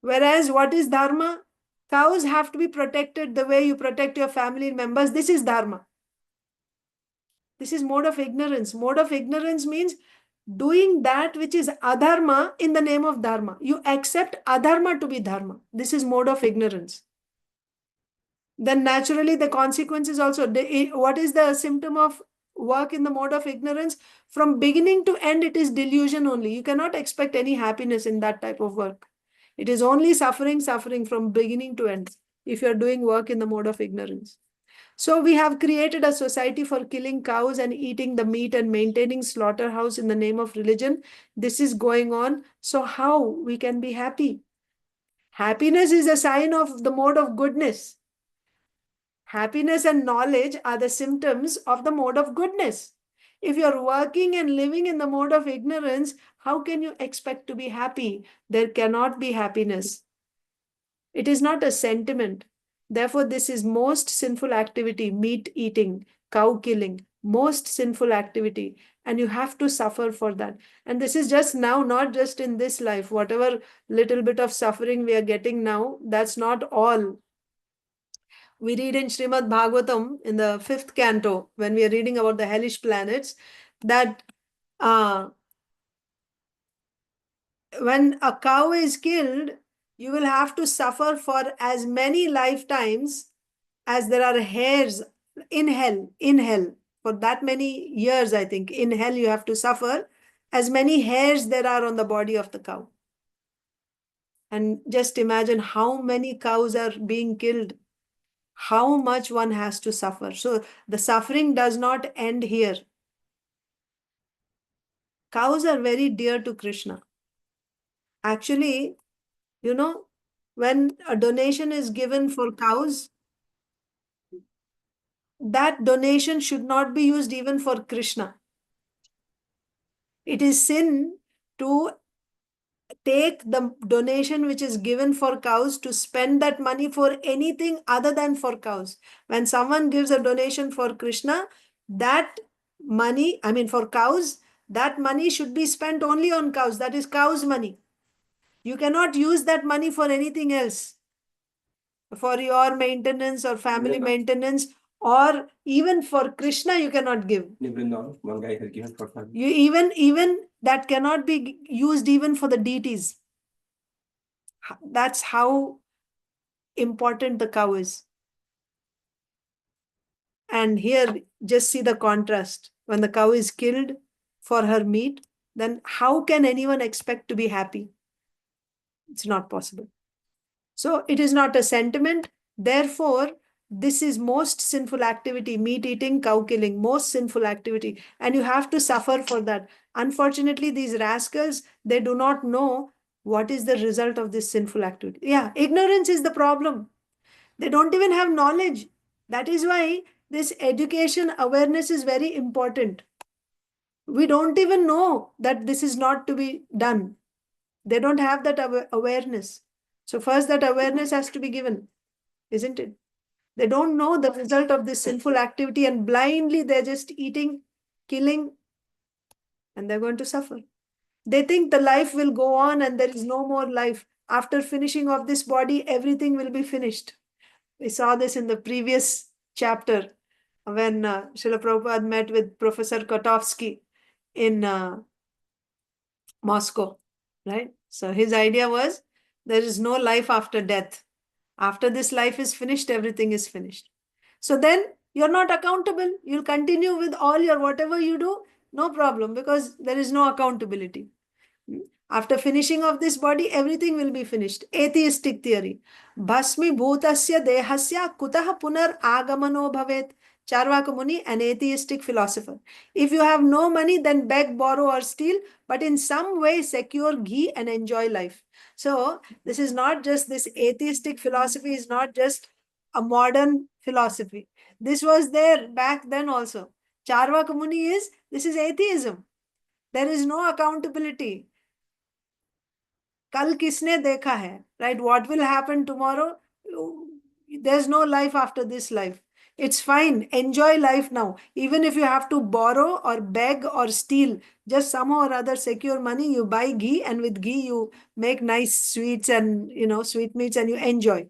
Whereas what is dharma? Cows have to be protected the way you protect your family members. This is dharma. This is mode of ignorance. Mode of ignorance means doing that which is adharma in the name of dharma. You accept adharma to be dharma. This is mode of ignorance. Then naturally the consequences also. What is the symptom of work in the mode of ignorance? From beginning to end, it is delusion only. You cannot expect any happiness in that type of work. It is only suffering from beginning to end if you are doing work in the mode of ignorance. So we have created a society for killing cows and eating the meat and maintaining slaughterhouse in the name of religion. This is going on. So how we can be happy? Happiness is a sign of the mode of goodness. Happiness and knowledge are the symptoms of the mode of goodness. If you're working and living in the mode of ignorance, how can you expect to be happy? There cannot be happiness. It is not a sentiment. Therefore, this is most sinful activity, meat eating, cow killing, most sinful activity. And you have to suffer for that. And this is just now, not just in this life. Whatever little bit of suffering we are getting now, that's not all. We read in Srimad Bhagavatam in the 5th canto, when we are reading about the hellish planets, that when a cow is killed, you will have to suffer for as many lifetimes as there are hairs in hell. In hell, for that many years, I think, in hell you have to suffer as many hairs there are on the body of the cow. And just imagine how many cows are being killed, how much one has to suffer. So the suffering does not end here. Cows are very dear to Krishna. Actually, you know, when a donation is given for cows, that donation should not be used even for Krishna. It is sin to take the donation which is given for cows to spend that money for anything other than for cows. When someone gives a donation for Krishna, that money, I mean for cows, that money should be spent only on cows. That is cows' money. You cannot use that money for anything else, for your maintenance or family maintenance, or even for Krishna you cannot give. One guy has given for fun. You even that cannot be used even for the deities. That's how important the cow is. And here, just see the contrast. When the cow is killed for her meat, then how can anyone expect to be happy? It's not possible. So it is not a sentiment. Therefore, this is most sinful activity, meat eating, cow killing, most sinful activity. And you have to suffer for that. Unfortunately, these rascals, they do not know what is the result of this sinful activity. Yeah, ignorance is the problem. They don't even have knowledge. That is why this education awareness is very important. We don't even know that this is not to be done. They don't have that awareness. So first that awareness has to be given, isn't it? They don't know the result of this sinful activity and blindly they're just eating, killing, and they're going to suffer. They think the life will go on and there is no more life. After finishing of this body, everything will be finished. We saw this in the previous chapter when Srila Prabhupada met with Professor Kotovsky in Moscow, right? So his idea was there is no life after death. After this life is finished, everything is finished. So then you're not accountable. You'll continue with all your whatever you do, no problem, because there is no accountability. After finishing of this body, everything will be finished. Atheistic theory. Bhasmi bhutasya dehasya kutah punar agamano bhavet. Charvaka Muni, an atheistic philosopher. If you have no money, then beg, borrow, or steal, but in some way secure ghee and enjoy life. So, this is not just this atheistic philosophy, is not just a modern philosophy. This was there back then also. Charvaka Muni this is atheism. There is no accountability. कल किसने देखा है, right? What will happen tomorrow? There's no life after this life. It's fine. Enjoy life now. Even if you have to borrow or beg or steal, just somehow or other secure money, you buy ghee, and with ghee you make nice sweets and sweetmeats and you enjoy.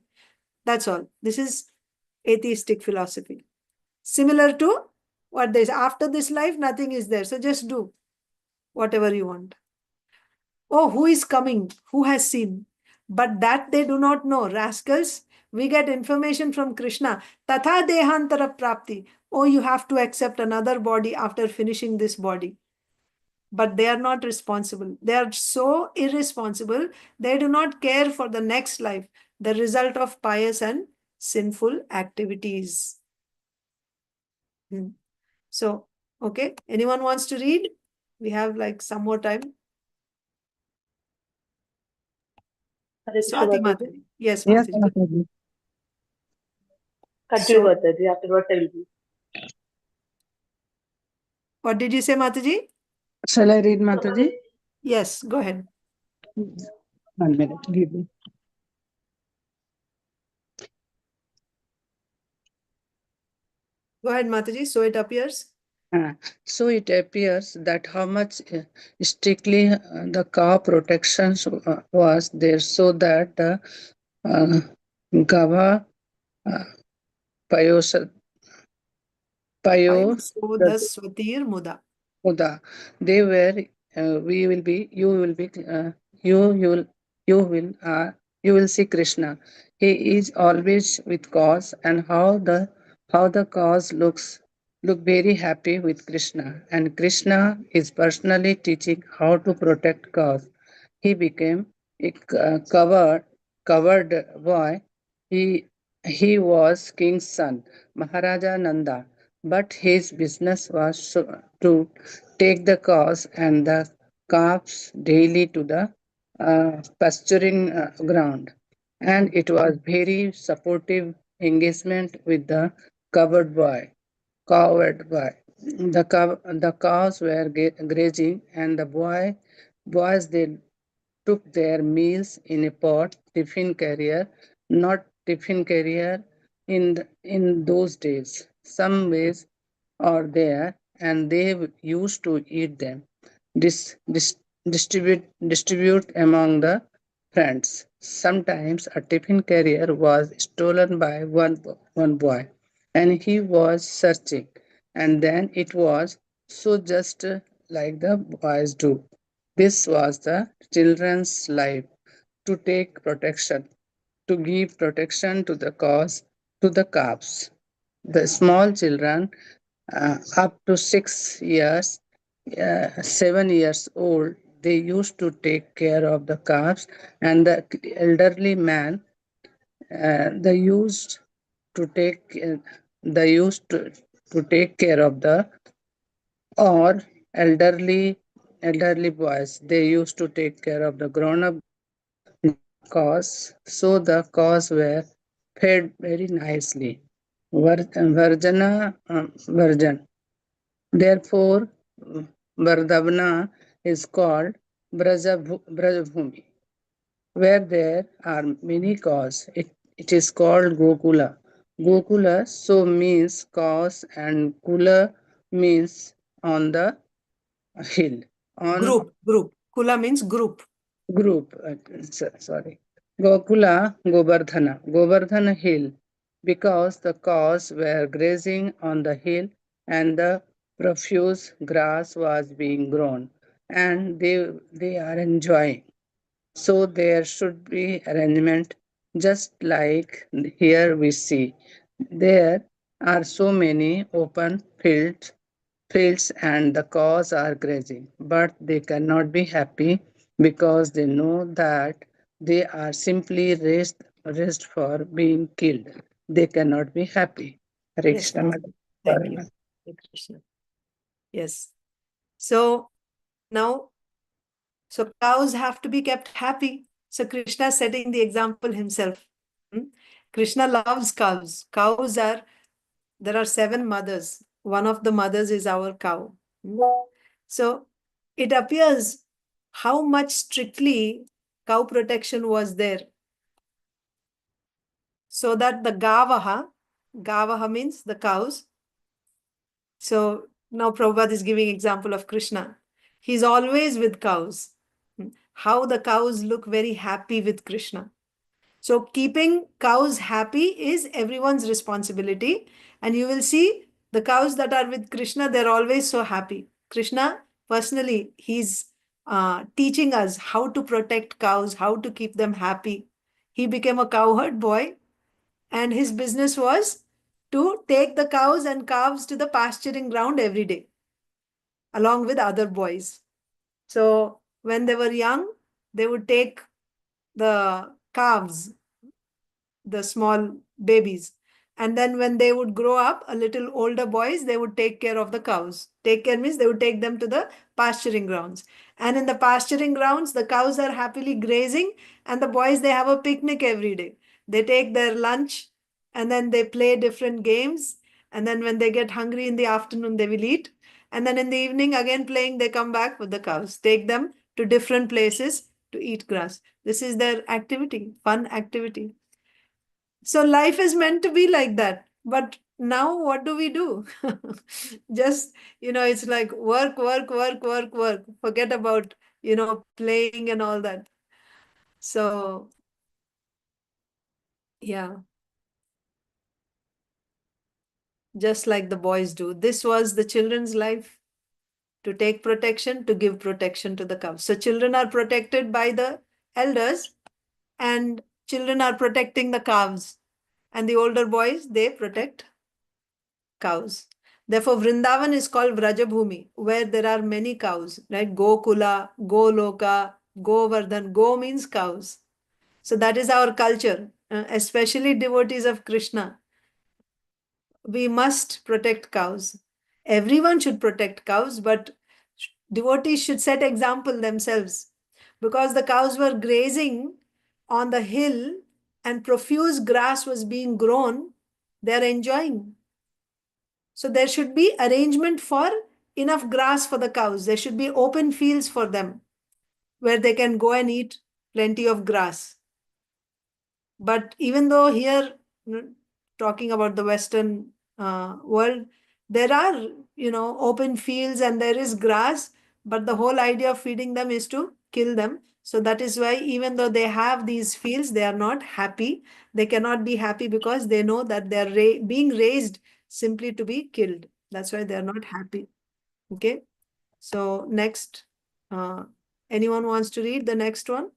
That's all. This is atheistic philosophy. Similar to what there is after this life, nothing is there. So just do whatever you want. Oh, who is coming? Who has seen? But that they do not know. Rascals, we get information from Krishna. Tatha dehantara prapti. Oh, you have to accept another body after finishing this body. But they are not responsible. They are so irresponsible. They do not care for the next life, the result of pious and sinful activities. So, okay. Anyone wants to read? We have like some more time. Swati Mataji. Yes, Yes, Mataji. Mataji. So- Continue, Mataji, after what I will do. What did you say, Mataji? Shall I read, Mataji? Yes, go ahead. 1 minute, give me. Go ahead, Mataji. So it appears. So it appears that how much strictly the cow protection was there, so that Gava, Payo, Swatir Muda. Muda, they were, you will be you you will you will you will see Krishna. He is always with cause, and how the cause look very happy with Krishna. And Krishna is personally teaching how to protect cause. He became a covered boy. He he was king's son, Maharaja Nanda, but his business was to take the cows and the calves daily to the pasturing ground. And it was very supportive engagement with the covered boy. Covered boy. The cows were grazing, and the boys they took their meals in a pot, tiffin carrier, not tiffin carrier in those days. Some ways are there, and they used to eat them, dis, dis, distribute among the friends. Sometimes a tiffin carrier was stolen by one boy, and he was searching, and then it was so just like the boys do. This was the children's life, to take protection, to give protection to the cause, to the calves. The small children up to 6 years, 7 years old, they used to take care of the calves, and the elderly man, they used to take they used to take care of the or elderly boys. They used to take care of the grown up cows, so the cows were fed very nicely. Virgin. Therefore, Vardhavana is called Brajabhumi. Where there are many cows, it is called Gokula. Gokula so means cows, and Kula means on the hill. On Group. Kula means group. group, sorry. Gokula, Govardhana hill, because the cows were grazing on the hill, and the profuse grass was being grown, and they are enjoying. So there should be arrangement, just like here we see. There are so many open fields, and the cows are grazing, but they cannot be happy because they know that they are simply raised for being killed. They cannot be happy. Hare Yes, Krishna, Maharaj. madam. Thank Sorry, you. madam. Hare Krishna. Yes. So now, so cows have to be kept happy. So Krishna is setting the example himself. Hmm? Krishna loves cows. There are 7 mothers. One of the mothers is our cow. Hmm? So it appears how much strictly cow protection was there. So that the gavaha means the cows. So now Prabhupada is giving example of Krishna. He's always with cows. How the cows look very happy with Krishna. So keeping cows happy is everyone's responsibility. And you will see the cows that are with Krishna, they're always so happy. Krishna, personally, he's teaching us how to protect cows, how to keep them happy. He became a cowherd boy, and his business was to take the cows and calves to the pasturing ground every day, along with other boys. So when they were young, they would take the calves, the small babies. And then when they would grow up, a little older boys, they would take care of the cows. Take care means they would take them to the pasturing grounds. And in the pasturing grounds, the cows are happily grazing, and the boys, they have a picnic every day. They take their lunch, and then they play different games. And then when they get hungry in the afternoon, they will eat. And then in the evening, again playing, they come back with the cows. Take them to different places to eat grass. This is their activity, fun activity. So life is meant to be like that. But now what do we do? Just, it's like work, work, work, work, work. Forget about, playing and all that. So, yeah, just like the boys do. This was the children's life to take protection, to give protection to the cows. So children are protected by the elders, and children are protecting the calves. And the older boys, they protect cows. Therefore, Vrindavan is called Vrajabhumi, where there are many cows, right? Gokula, Goloka, Govardhan. Go means cows. So that is our culture, especially devotees of Krishna. We must protect cows. Everyone should protect cows, but devotees should set example themselves, because the cows were grazing on the hill and profuse grass was being grown. They are enjoying. So there should be arrangement for enough grass for the cows. There should be open fields for them where they can go and eat plenty of grass. But even though here, talking about the Western world, there are, open fields and there is grass, but the whole idea of feeding them is to kill them. So that is why even though they have these fields, they are not happy. They cannot be happy because they know that they are being raised simply to be killed. That's why they are not happy. Okay. So next, anyone wants to read the next one?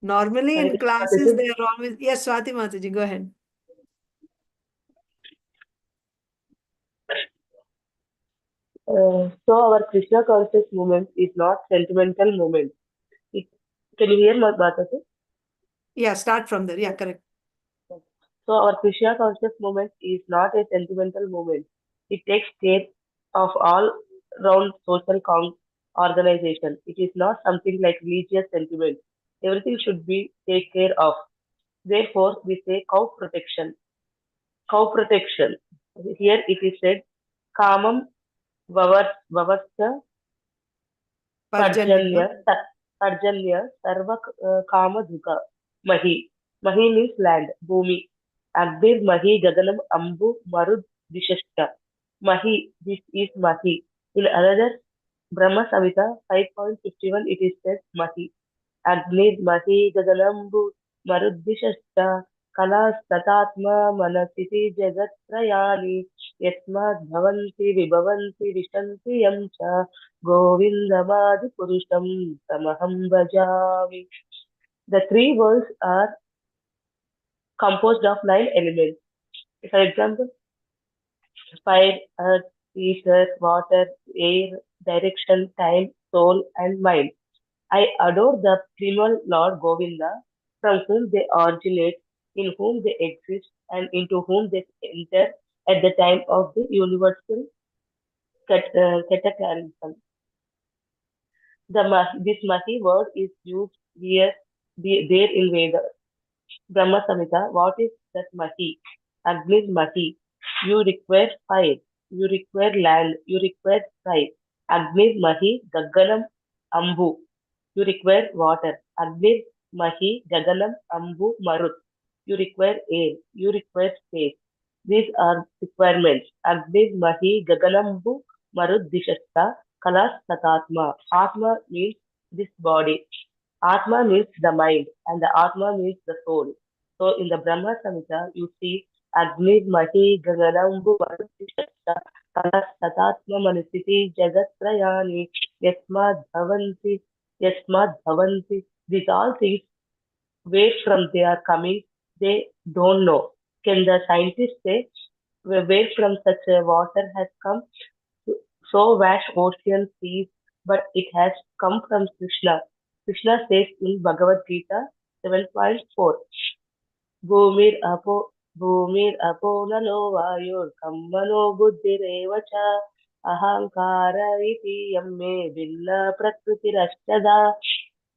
Normally in classes, they are always, yes, Swati Mataji, go ahead. So our Krishna conscious movement is not sentimental movement. Can you hear Mataji? Yeah, start from there. Yeah, correct. So our Krishna conscious movement is not a sentimental movement. It takes care of all round social organization. It is not something like religious sentiment. Everything should be taken care of. Therefore, we say cow protection. Cow protection. Here it is said, kamam vavascha Parjanya. Parjanya Sarva Kama Dhuka Mahi. Mahi means land, Bhumi. Agdir Mahi Gaganam Ambu Marud Dishashta. Mahi, this is Mahi. In another Brahma Samhita 5.51 it is said Mahi. Agnir Mahi Gaganambu Marudishashta Kalas Tatatma Manasiti Jagatrayani Yasmad Bhavanti Vibhavanti Vishanti Yamcha Govindamadi Purusham Tamaham Bhajami. The three worlds are composed of 9 elements. For example, fire, earth, ether, water, air, direction, time, soul, and mind. I adore the primal Lord Govinda, from whom they originate, in whom they exist, and into whom they enter at the time of the universal cataclysm. This Mahi word is used here, there in Vedas. Brahma Samhita, what is that Mahi? Agni Mahi. You require fire, you require land, you require sky. Agni Mahi Gaganam Ambu. You require water. Agni Mahi Gaganam Ambu Marut. You require air, you require space. These are requirements. Agni Mahi Gaganambu Marut Dishasta Kalas Tatatma. Atma means this body. Atma means the mind, and the Atma means the soul. So in the Brahma Samhita, you see Agni Mahi Gaganambu Marutishasta Kalas Tatatma Manusiti Jagatrayani Yasmad Bhavanti. These all things, where from they are coming, they don't know. Can the scientists say where from such a water has come? So vast ocean seas, but it has come from Krishna. Krishna says in Bhagavad Gita 7.4, Bhumir apo nalo vayur kammano buddhirevacha ahankara iti yamme villa prakriti rashtada.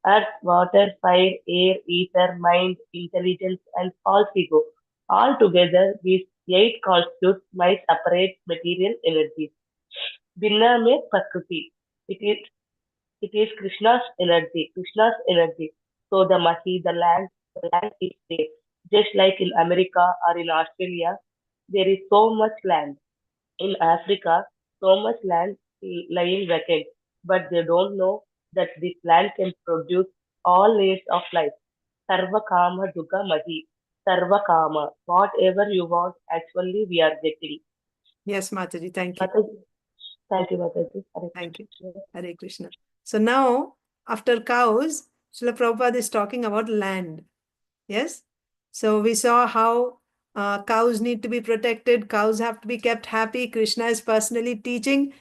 Earth, water, fire, air, ether, mind, intelligence, and false ego. All together, these 8 constitute my separate material energies. Binna mein prakriti. It is Krishna's energy. Krishna's energy. So the Mahi, the land is there. Just like in America or in Australia, there is so much land. In Africa, so much land lying vacant, but they don't know that this land can produce all layers of life. Sarva Kama Duga Mahi. sarva kama. Whatever you want, actually we are getting. Yes, Mataji, thank you. Mataji, thank you, Mataji. Hare Thank you. Krishna. Hare Krishna. So now, after cows, Srila Prabhupada is talking about land. Yes? So we saw how cows need to be protected, cows have to be kept happy. Krishna is personally teaching.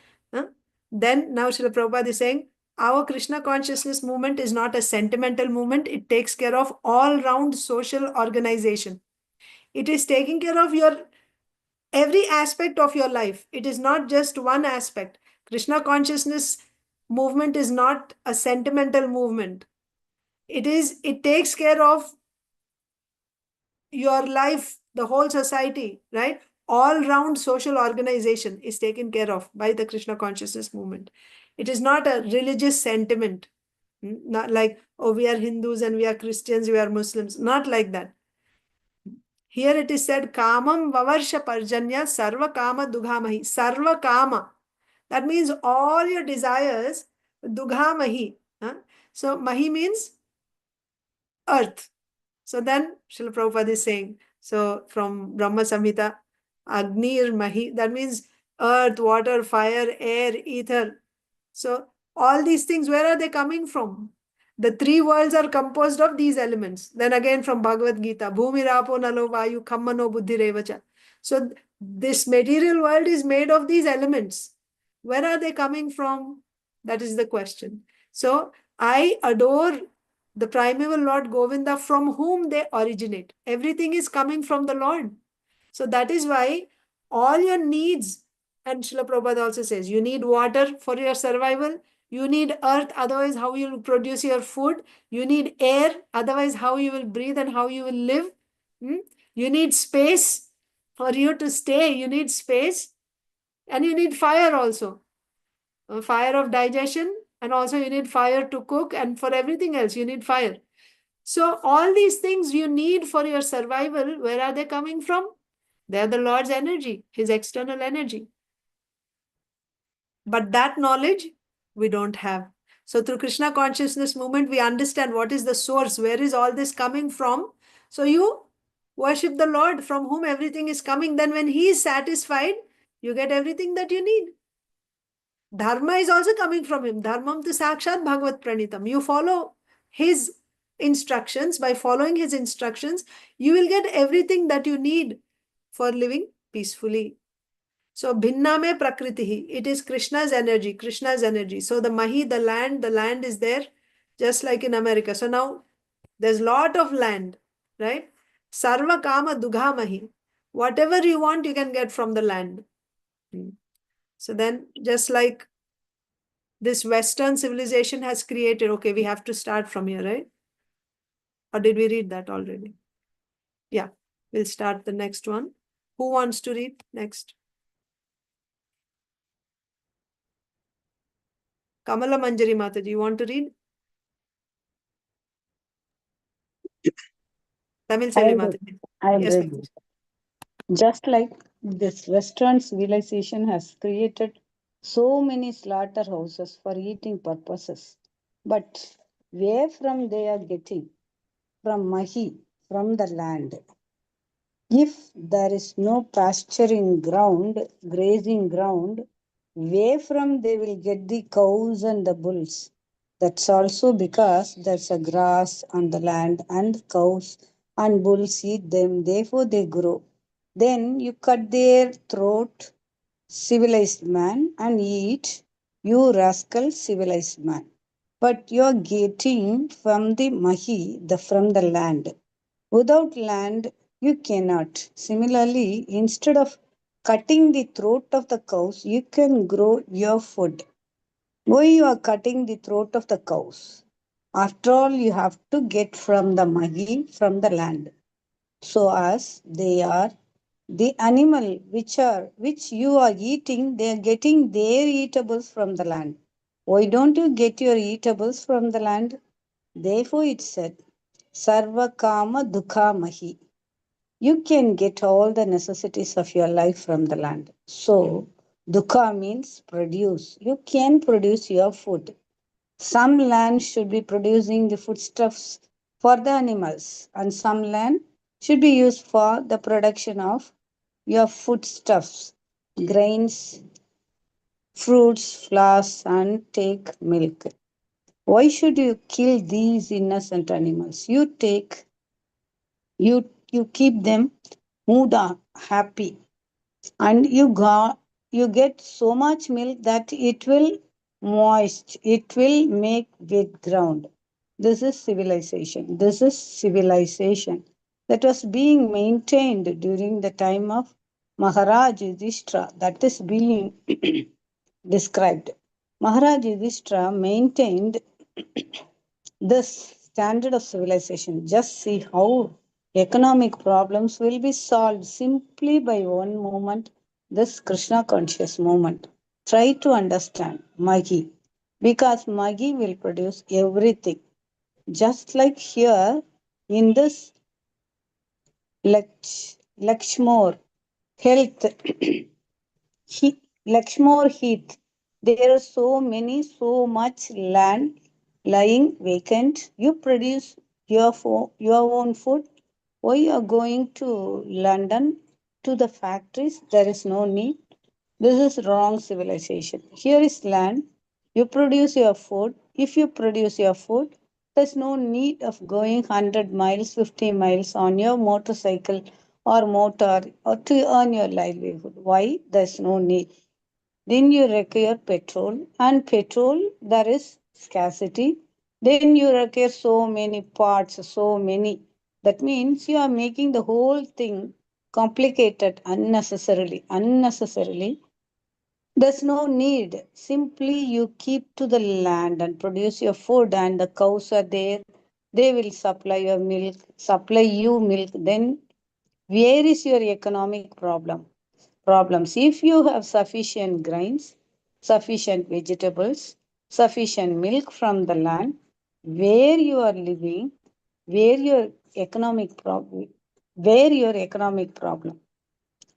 Then now Srila Prabhupada is saying, our Krishna consciousness movement is not a sentimental movement. It takes care of all-round social organization. It is taking care of your every aspect of your life. It is not just one aspect. Krishna consciousness movement is not a sentimental movement. It takes care of your life, the whole society, right? All round social organization is taken care of by the Krishna consciousness movement. It is not a religious sentiment. Not like, oh, we are Hindus and we are Christians, we are Muslims. Not like that. Here it is said, Kamam Vavarsha Parjanya Sarva Kama Dughamahi. Sarva Kama. That means all your desires, Dughamahi. So Mahi means earth. So then Srila Prabhupada is saying, so from Brahma Samhita, Agnir Mahi, that means earth, water, fire, air, ether. So all these things, where are they coming from? The three worlds are composed of these elements. Then again from Bhagavad Gita, Bhumi Rapo Nalo Vayu Kammano Buddhi Revacha. So this material world is made of these elements. Where are they coming from? That is the question. So I adore the primeval Lord Govinda, from whom they originate. Everything is coming from the Lord. So that is why all your needs, and Srila Prabhupada also says, you need water for your survival, you need earth, otherwise how you will produce your food, you need air, otherwise how you will breathe and how you will live. You need space for you to stay, you need space, and you need fire also. Fire of digestion, and also you need fire to cook, and for everything else you need fire. So all these things you need for your survival, where are they coming from? They are the Lord's energy, his external energy. But that knowledge we don't have. So through Krishna consciousness movement, we understand what is the source, where is all this coming from. So you worship the Lord from whom everything is coming. Then when he is satisfied, you get everything that you need. Dharma is also coming from him. Dharmam tu sakshat bhagavat pranitam. You follow his instructions. By following his instructions, you will get everything that you need for living peacefully. So bhinna me prakriti. It is Krishna's energy. Krishna's energy. So the mahi, the land is there, just like in America. So now there's lot of land, right? Sarva kama dugha mahi. Whatever you want, you can get from the land. So then, just like this Western civilization has created, okay, we have to start from here, right? Or did we read that already? Yeah, we'll start the next one. Who wants to read next? Kamala Manjari Mataji, you want to read? Tamil Selvi Mataji. I am Yes, ready. Mataji. Just like this Western civilization has created so many slaughterhouses for eating purposes, but where from they are getting? From Mahi, from the land. If there is no pasturing ground, grazing ground, where from they will get the cows and the bulls? That's also because there's a grass on the land and cows and bulls eat them, therefore they grow. Then you cut their throat, civilized man, and eat, you rascal civilized man. But you're getting from the Mahi, from the land. Without land, you cannot. Similarly, instead of cutting the throat of the cows, you can grow your food. Why you are cutting the throat of the cows? After all, you have to get from the Mahi, from the land. So as they are the animal which you are eating, they are getting their eatables from the land. Why don't you get your eatables from the land? Therefore it said, Sarva Kama Dukha Mahi. You can get all the necessities of your life from the land. So Dukha means produce. You can produce your food. Some land should be producing the foodstuffs for the animals, and some land should be used for the production of your foodstuffs, grains, fruits, flowers, and take milk. Why should you kill these innocent animals? You keep them muda, happy, and you get so much milk that it will moist, it will make wet ground. This is civilization that was being maintained during the time of Maharaj Yudhisthira, that is being described. Maharaj Yudhisthira maintained this standard of civilization. Just see how economic problems will be solved simply by one movement, this Krishna conscious movement. Try to understand Magi, because Magi will produce everything. Just like here in this Lakshmore health, Lakshmore Heath, there are so much land lying vacant. You produce your own food. Why you are going to London to the factories? There is no need. This is wrong civilization. Here is land. You produce your food. If you produce your food, there's no need of going 100 miles, 50 miles on your motorcycle or motor or to earn your livelihood. Why? There's no need. Then you require petrol, and petrol there is scarcity. Then you require so many parts, so many. That means you are making the whole thing complicated unnecessarily. There's no need. Simply you keep to the land and produce your food, and the cows are there. They will supply your milk, supply you milk. Then where is your economic problems? If you have sufficient grains, sufficient vegetables, sufficient milk from the land where you are living, where your economic problem,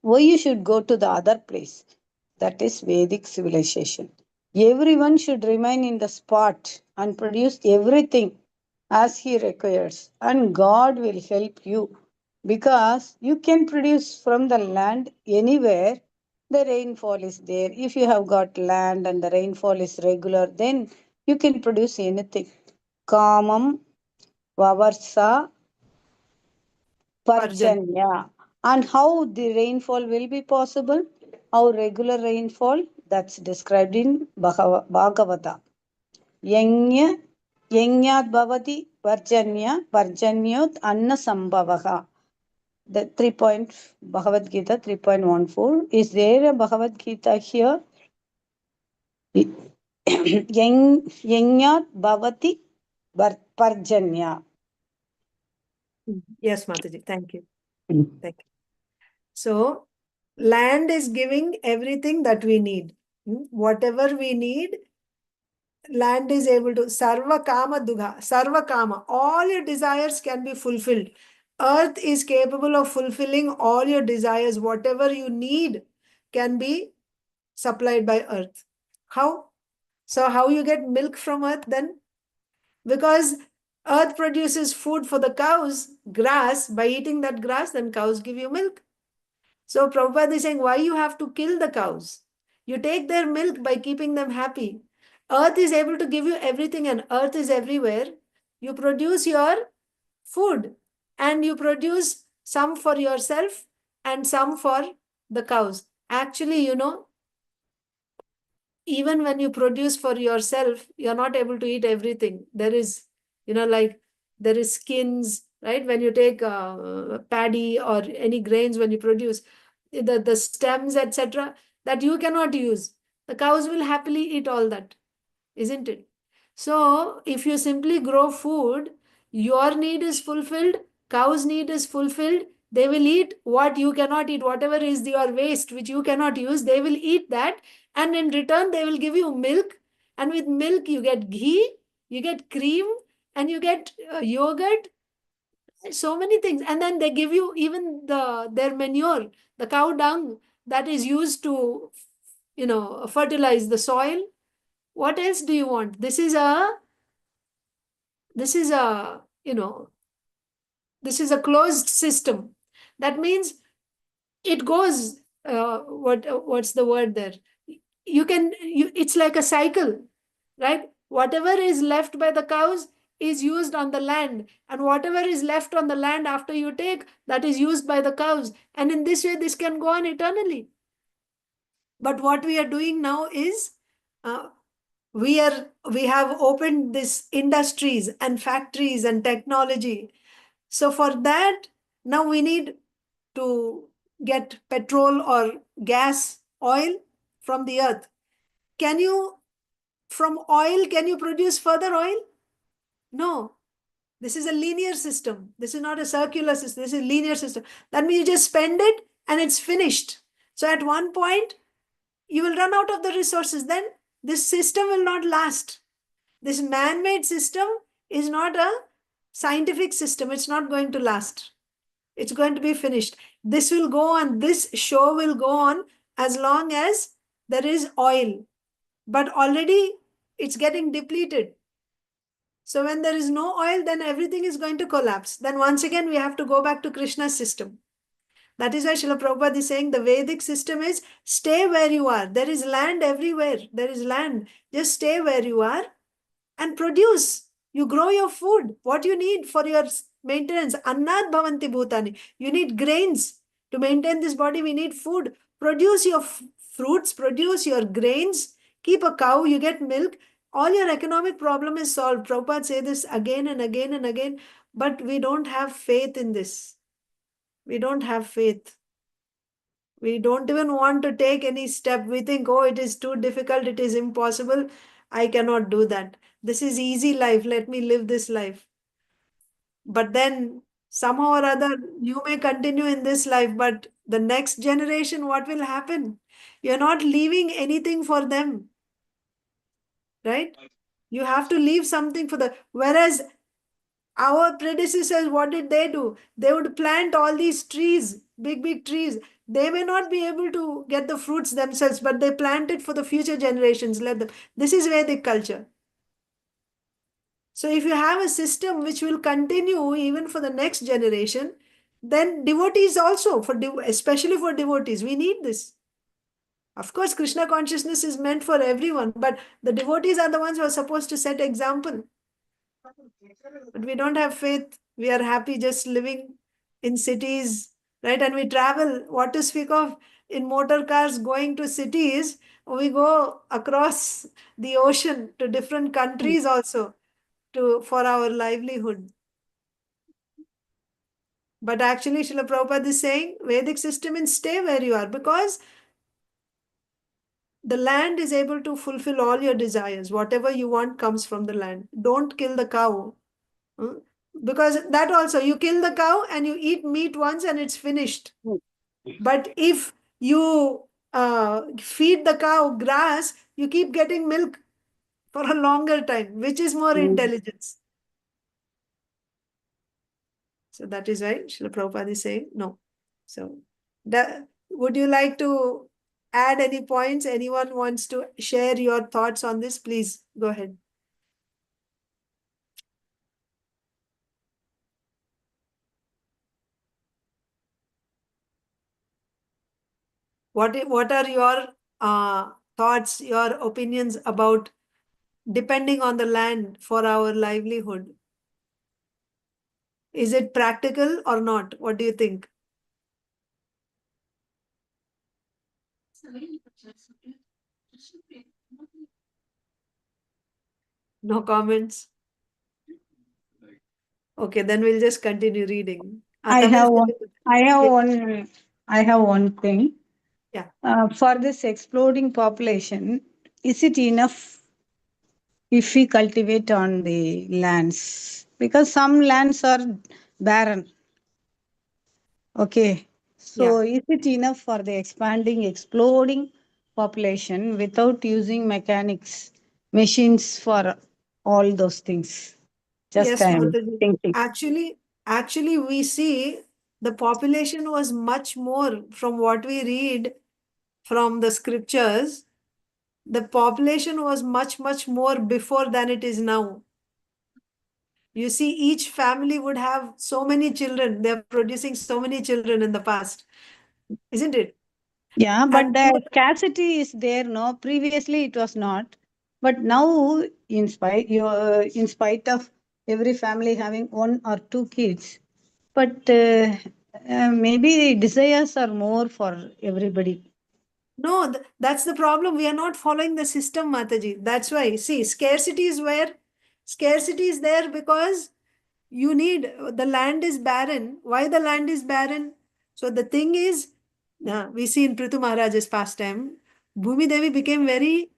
why you should go to the other place? That is Vedic civilization. Everyone should remain in the spot and produce everything as he requires, and God will help you, because you can produce from the land anywhere. The rainfall is there. If you have got land and the rainfall is regular, then you can produce anything. Kamam, Vavarsa, Arjun. Parjanya. And how the rainfall will be possible? How regular rainfall? That's described in Bhagavata. Yanya, Yanyat Bhavati Parjanya, Parjanyot Anna Sambhavaha. The 3 point Bhagavad Gita 3.14. Is there a Bhagavad Gita here? Yanyat Bhavati Parjanya. Yes, Mataji. Thank you. Thank you. So, land is giving everything that we need. Whatever we need, land is able to. Sarva Kama Dugha. Sarva Kama. All your desires can be fulfilled. Earth is capable of fulfilling all your desires. Whatever you need can be supplied by earth. How? So, how you get milk from earth then? Because earth produces food for the cows, grass. By eating that grass, then cows give you milk. So Prabhupada is saying, why you have to kill the cows? You take their milk by keeping them happy. Earth is able to give you everything, and earth is everywhere. You produce your food, and you produce some for yourself and some for the cows. Actually, even when you produce for yourself, you're not able to eat everything. There is, like there is skins, right? When you take paddy or any grains, when you produce the stems, etc., that you cannot use. The cows will happily eat all that, isn't it? So if you simply grow food, your need is fulfilled, cow's need is fulfilled. They will eat what you cannot eat, whatever is your waste which you cannot use, they will eat that, and in return they will give you milk, and with milk you get ghee, you get cream, and you get yogurt, so many things. And then they give you even their manure, the cow dung that is used to fertilize the soil. What else do you want? This is a This is a closed system. That means it goes, what's the word there? It's like a cycle, right? Whatever is left by the cows is used on the land, and whatever is left on the land after you take, that is used by the cows. And in this way, this can go on eternally. But what we are doing now is, uh, we have opened this industries and factories and technology. So for that, now we need to get petrol or gas, oil from the earth. From oil, can you produce further oil? No. This is a linear system. This is not a circular system. This is a linear system. That means you just spend it and it's finished. So at one point, you will run out of the resources. Then this system will not last. This man-made system is not a scientific system. It's not going to last. It's going to be finished. This will go on. This show will go on as long as there is oil. But already it's getting depleted. So when there is no oil, then everything is going to collapse. Then once again, we have to go back to Krishna's system. That is why Srila Prabhupada is saying the Vedic system is stay where you are. There is land everywhere. There is land. Just stay where you are and produce. You grow your food. What you need for your maintenance. Annat bhavanti bhutani. You need grains. To maintain this body, we need food. Produce your fruits, produce your grains. Keep a cow, you get milk. All your economic problem is solved. Prabhupada say this again and again and again. But we don't have faith in this. We don't have faith. We don't even want to take any step. We think, oh, it is too difficult. It is impossible. I cannot do that. This is easy life. Let me live this life. But then somehow or other, you may continue in this life, but the next generation, what will happen? You're not leaving anything for them, right? You have to leave something for the, whereas our predecessors, what did they do? They would plant all these trees, big trees. They may not be able to get the fruits themselves, but they plant it for the future generations. Let them. This is Vedic culture. So if you have a system which will continue even for the next generation, then devotees also, especially for devotees, we need this. Of course, Krishna consciousness is meant for everyone, but the devotees are the ones who are supposed to set example. But we don't have faith. We are happy just living in cities, right? And we travel, what to speak of, in motor cars going to cities. We go across the ocean to different countries also for our livelihood. But actually, Srila Prabhupada is saying, Vedic system means stay where you are, because the land is able to fulfill all your desires. Whatever you want comes from the land. Don't kill the cow. Because that also, you kill the cow and you eat meat once and it's finished. But if you feed the cow grass, you keep getting milk for a longer time, which is more intelligence. So that is why Srila Prabhupada is saying no. So would you like to add any points? Anyone wants to share your thoughts on this? Please go ahead. What are your thoughts, your opinions about depending on the land for our livelihood? Is it practical or not? What do you think? No comments? Okay, then we'll just continue reading. I Tamil have one. Telugu. I have one thing. Yeah. For this exploding population, is it enough if we cultivate on the lands? Because some lands are barren. Okay. So is it enough for the exploding population without using machines for all those things? Just Yes, I am Mataji. thinking. Actually, we see the population was much more from what we read from the scriptures. The population was much more before than it is now. You see, each family would have so many children. They're producing so many children in the past, isn't it? Yeah, but And the scarcity is there, no? Previously it was not. But now, in spite of every family having one or two kids, but maybe desires are more for everybody. no, that's the problem. We are not following the system, Mataji. That's why, see, scarcity is there because you need, the land is barren. Why the land is barren? So the thing is, we see in Prithu Maharaj's pastime, Bhumi Devi became very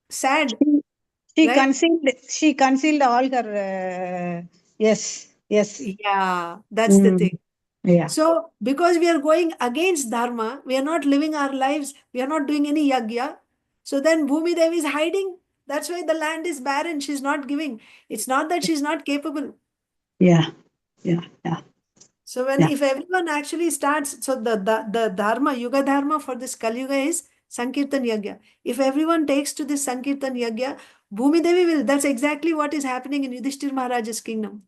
sad, She right? concealed all her, yes, yes. Yeah, that's the Mm, thing. yeah, So, because we are going against Dharma, we are not living our lives, we are not doing any yajna. So then Bhumi Devi is hiding. That's why the land is barren. She's not giving. It's not that she's not capable. yeah, yeah, yeah, So when yeah. if everyone actually starts, so the Dharma, Yuga Dharma for this Kali Yuga is Sankirtan Yajna. If everyone takes to this Sankirtan Yajna, Bhumi Devi will. That's exactly what is happening in Yudhisthir Maharaj's kingdom.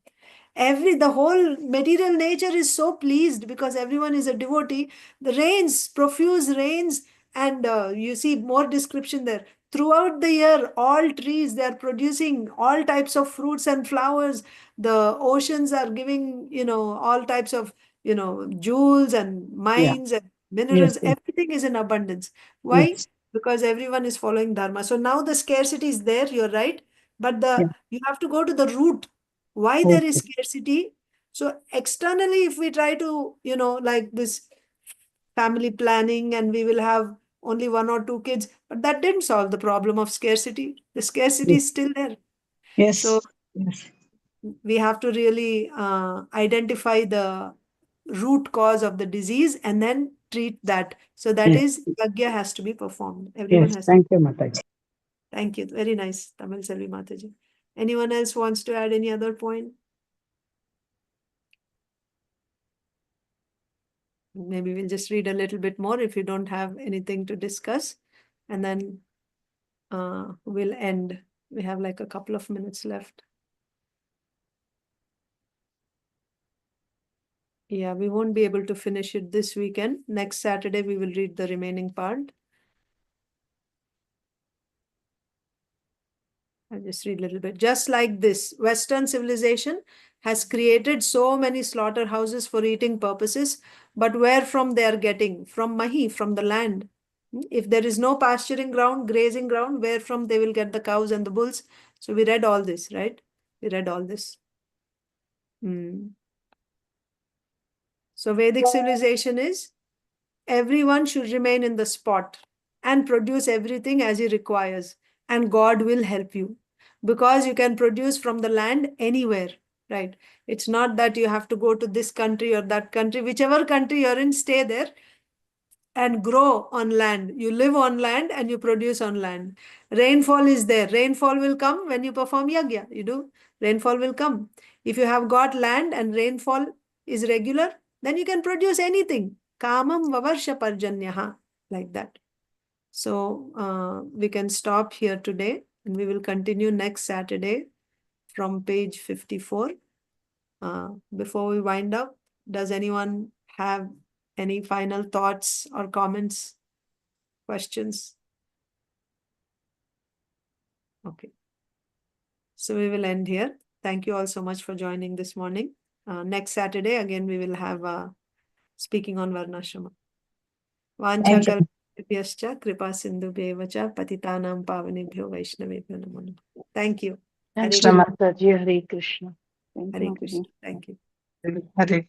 The whole material nature is so pleased because everyone is a devotee. The rains, profuse rains, and you see more description there. Throughout the year, all trees, they are producing all types of fruits and flowers. The oceans are giving, all types of, jewels and Yeah. mines and Yes, minerals. yes, Everything is in abundance. Why? yes. Because everyone is following Dharma. So now the scarcity is there, you're right. But Yeah. you have to go to the root. Why there is Okay. scarcity? So externally, if we try to, like this family planning and we will have only one or two kids, but that didn't solve the problem of scarcity. The scarcity Yes, is still there. So yes, yes, we have to really identify the root cause of the disease and then treat that. So that yes, is, yajna has to be performed. Everyone yes. has to. Thank you, Mataji. Thank you. Very nice, Tamil Selvi Mataji. Anyone else wants to add any other point? Maybe we'll just read a little bit more if you don't have anything to discuss, and then we'll end. We have like a couple of minutes left. Yeah, we won't be able to finish it this weekend. Next Saturday, we will read the remaining part. I'll just read a little bit. Just like this, Western civilization has created so many slaughterhouses for eating purposes, but where from they are getting? From mahi, from the land. If there is no pasturing ground, grazing ground, where from they will get the cows and the bulls? So we read all this, right? We read all this. So Vedic civilization is everyone should remain in the spot and produce everything as he requires, and God will help you because you can produce from the land anywhere, right? It's not that you have to go to this country or that country. Whichever country you're in, stay there and grow on land. You live on land and you produce on land. Rainfall is there. Rainfall will come when you perform yajna. You do. Rainfall will come. If you have got land and rainfall is regular, then you can produce anything. Kamam vavarsha parjanyaha. Like that. So we can stop here today and we will continue next Saturday from page 54. Before we wind up, does anyone have any final thoughts or comments, questions? Okay. So we will end here. Thank you all so much for joining this morning. Next Saturday, again, we will have speaking on Varnashrama. Thank you. Vanchakalpyascha kripa sindhu bevacha patitanam pavanebhyo vaishnavebhyo namo namaha. Thank you. Hare Krishna Krishna. Mataji, Hare Krishna. Thank you, Hare Mataji. Krishna. Thank you. Hare